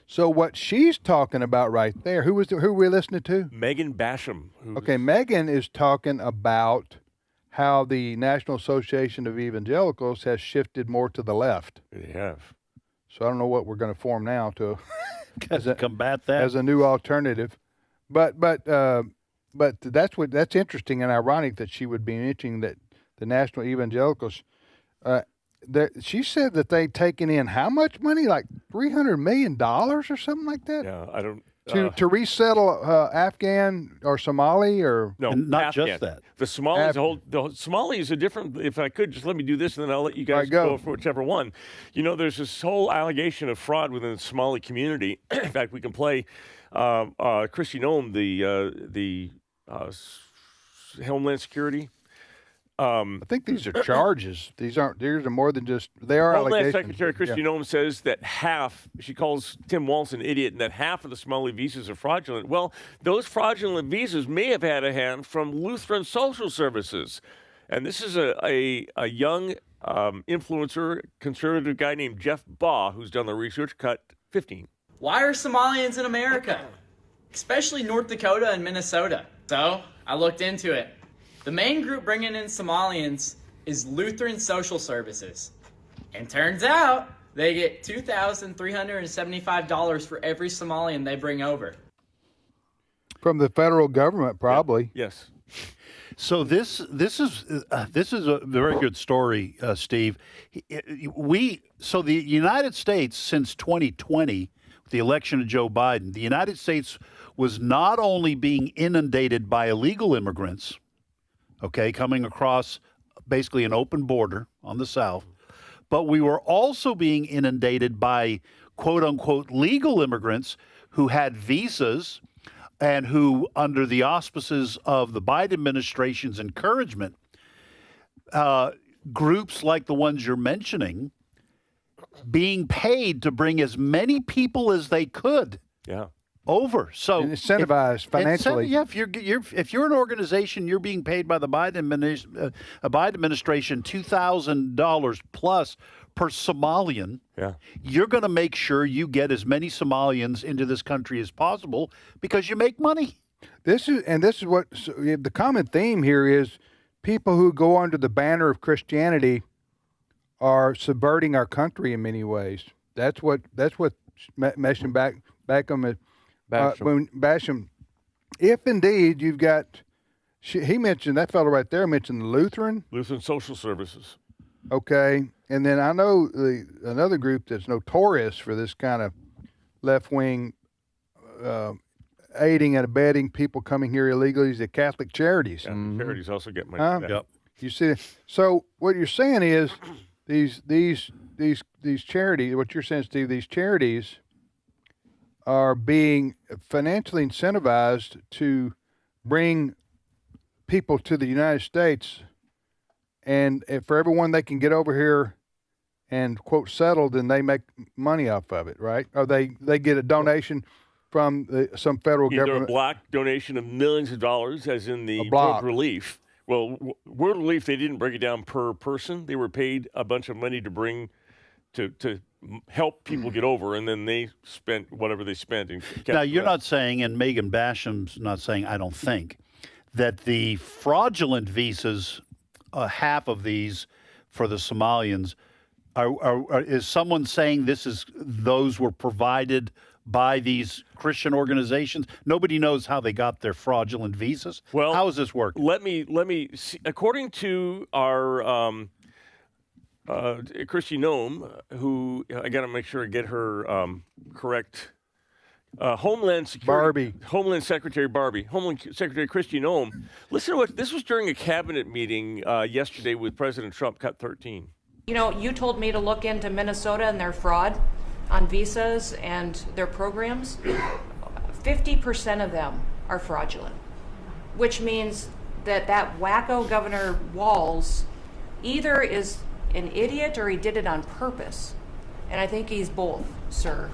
So what she's talking about right there, who are we listening to? Megan Basham. Okay, Megan is talking about how the National Association of Evangelicals has shifted more to the left. They have. So I don't know what we're going to form now to combat that as a new alternative, but that's interesting and ironic that she would be mentioning that the National Evangelicals. She said that they'd taken in how much money, like $300 million or something like that. Yeah, I don't. To resettle Afghan or Somali or no, not Afghan. just that. The Somalis, the Somali is a different. If I could just let me do this, and then I'll let you guys go for whichever one. You know, there's this whole allegation of fraud within the Somali community. In fact, we can play Christy Noem, the Homeland Security. I think these are charges. These are more than just, they are Homeland allegations. Secretary Christy Noem says that she calls Tim Walz an idiot, and that half of the Somali visas are fraudulent. Well, those fraudulent visas may have had a hand from Lutheran Social Services. And this is a young influencer, conservative guy named Jeff Baugh, who's done the research. Cut 15. Why are Somalians in America? Especially North Dakota and Minnesota. So I looked into it. The main group bringing in Somalians is Lutheran Social Services. And turns out they get $2,375 for every Somalian they bring over. From the federal government, probably. Yeah. Yes. So this is a very good story, Steve. So the United States, since 2020, with the election of Joe Biden, the United States was not only being inundated by illegal immigrants, okay, coming across basically an open border on the south. But we were also being inundated by quote-unquote legal immigrants who had visas and who, under the auspices of the Biden administration's encouragement, groups like the ones you're mentioning being paid to bring as many people as they could over. So and incentivized financially. If you're an organization, you're being paid by the Biden administration $2,000 plus per Somalian. You're going to make sure you get as many Somalians into this country as possible because you make money. This is what the common theme here is: people who go under the banner of Christianity are subverting our country in many ways. That's what Basham. If indeed you've got, he mentioned, that fellow right there mentioned the Lutheran Social Services. Okay, and then I know another group that's notorious for this kind of left-wing aiding and abetting people coming here illegally is the Catholic Charities. Charities also get money. You see, so what you're saying is these charities. What you're saying, Steve, these charities are being financially incentivized to bring people to the United States, and for everyone they can get over here and quote settled, and they make money off of it, right? Or they get a donation from some federal government. Either a block donation of millions of dollars, as in the World Relief. Well, World Relief, they didn't break it down per person. They were paid a bunch of money to bring to help people get over, and then they spent whatever they spent. Now, you're not saying, and Megan Basham's not saying, I don't think, that the fraudulent visas, half of these for the Somalians, is someone saying those were provided by these Christian organizations? Nobody knows how they got their fraudulent visas. Well, how does this work? Let me see. According to our Christy Nome, who I got to make sure I get her correct. Homeland Secretary Christy Nome. Listen to what this was during a cabinet meeting yesterday with President Trump. Cut 13. You know, you told me to look into Minnesota and their fraud on visas and their programs. 50% of them are fraudulent, which means that wacko Governor Walz either is an idiot or he did it on purpose. And I think he's both, sir.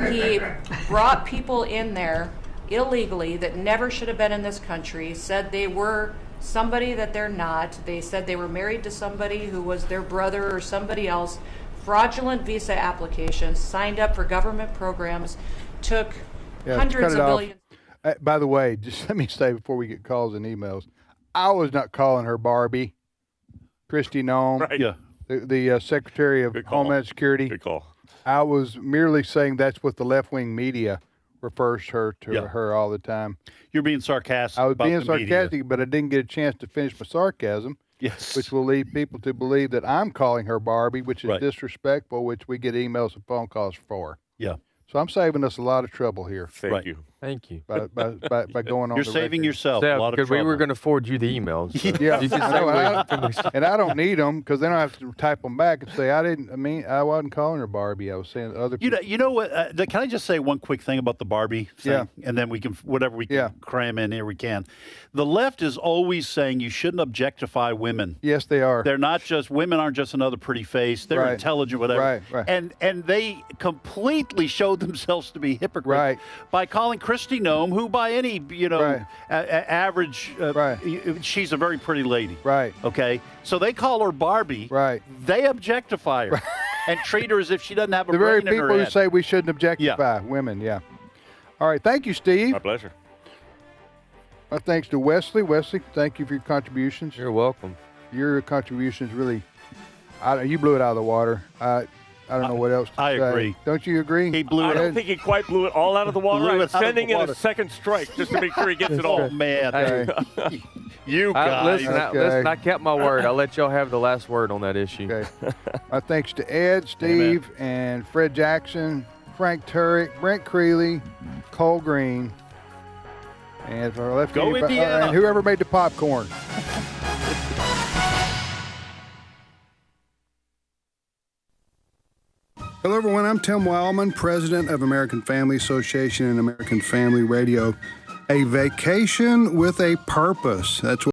He brought people in there illegally that never should have been in this country, said they were somebody that they're not. They said they were married to somebody who was their brother or somebody else. Fraudulent visa applications, signed up for government programs, took hundreds of billions. By the way, just let me say before we get calls and emails, I was not calling her Barbie. Christy Nome, the Secretary of Homeland Security. Good call. I was merely saying that's what the left-wing media refers her to her all the time. You're being sarcastic. I was being sarcastic, but I didn't get a chance to finish my sarcasm. Yes. Which will lead people to believe that I'm calling her Barbie, which is disrespectful, which we get emails and phone calls for. Yeah. So I'm saving us a lot of trouble here. Thank you. Thank you. By going on. You're saving yourself a lot of because trouble. we were going to forward you the emails. So Yeah, you can and I don't need them because then I have to type them back and say I wasn't calling her Barbie. I was saying other people. You know what? Can I just say one quick thing about the Barbie thing? And then we can, whatever we can cram in here, we can. The left is always saying you shouldn't objectify women. Yes, they are. They're not just, women aren't just another pretty face. They're intelligent, whatever. Right. And they completely showed themselves to be hypocrites by calling Christy Nome, who by any, average, she's a very pretty lady. Right. Okay? So they call her Barbie. Right. They objectify her and treat her as if she doesn't have a the brain very in her people head. who say we shouldn't objectify women. Yeah. All right. Thank you, Steve. My pleasure. My thanks to Wesley. Wesley, thank you for your contributions. You're welcome. Your contributions really, you blew it out of the water. I don't know what else to I say. agree. Don't you agree? He blew I it. don't think he quite blew it all out of the water. I'm sending in a second strike just to make sure he gets it all. Oh, man. Okay. You guys. Listen, I kept my word. I'll let y'all have the last word on that issue. Okay. My thanks to Ed, Steve, and Fred Jackson, Frank Turek, Brent Creeley, Cole Green, and for our lefty, Go Indiana. and whoever made the popcorn. Hello, everyone. I'm Tim Wildmon, president of American Family Association and American Family Radio. A vacation with a purpose. That's what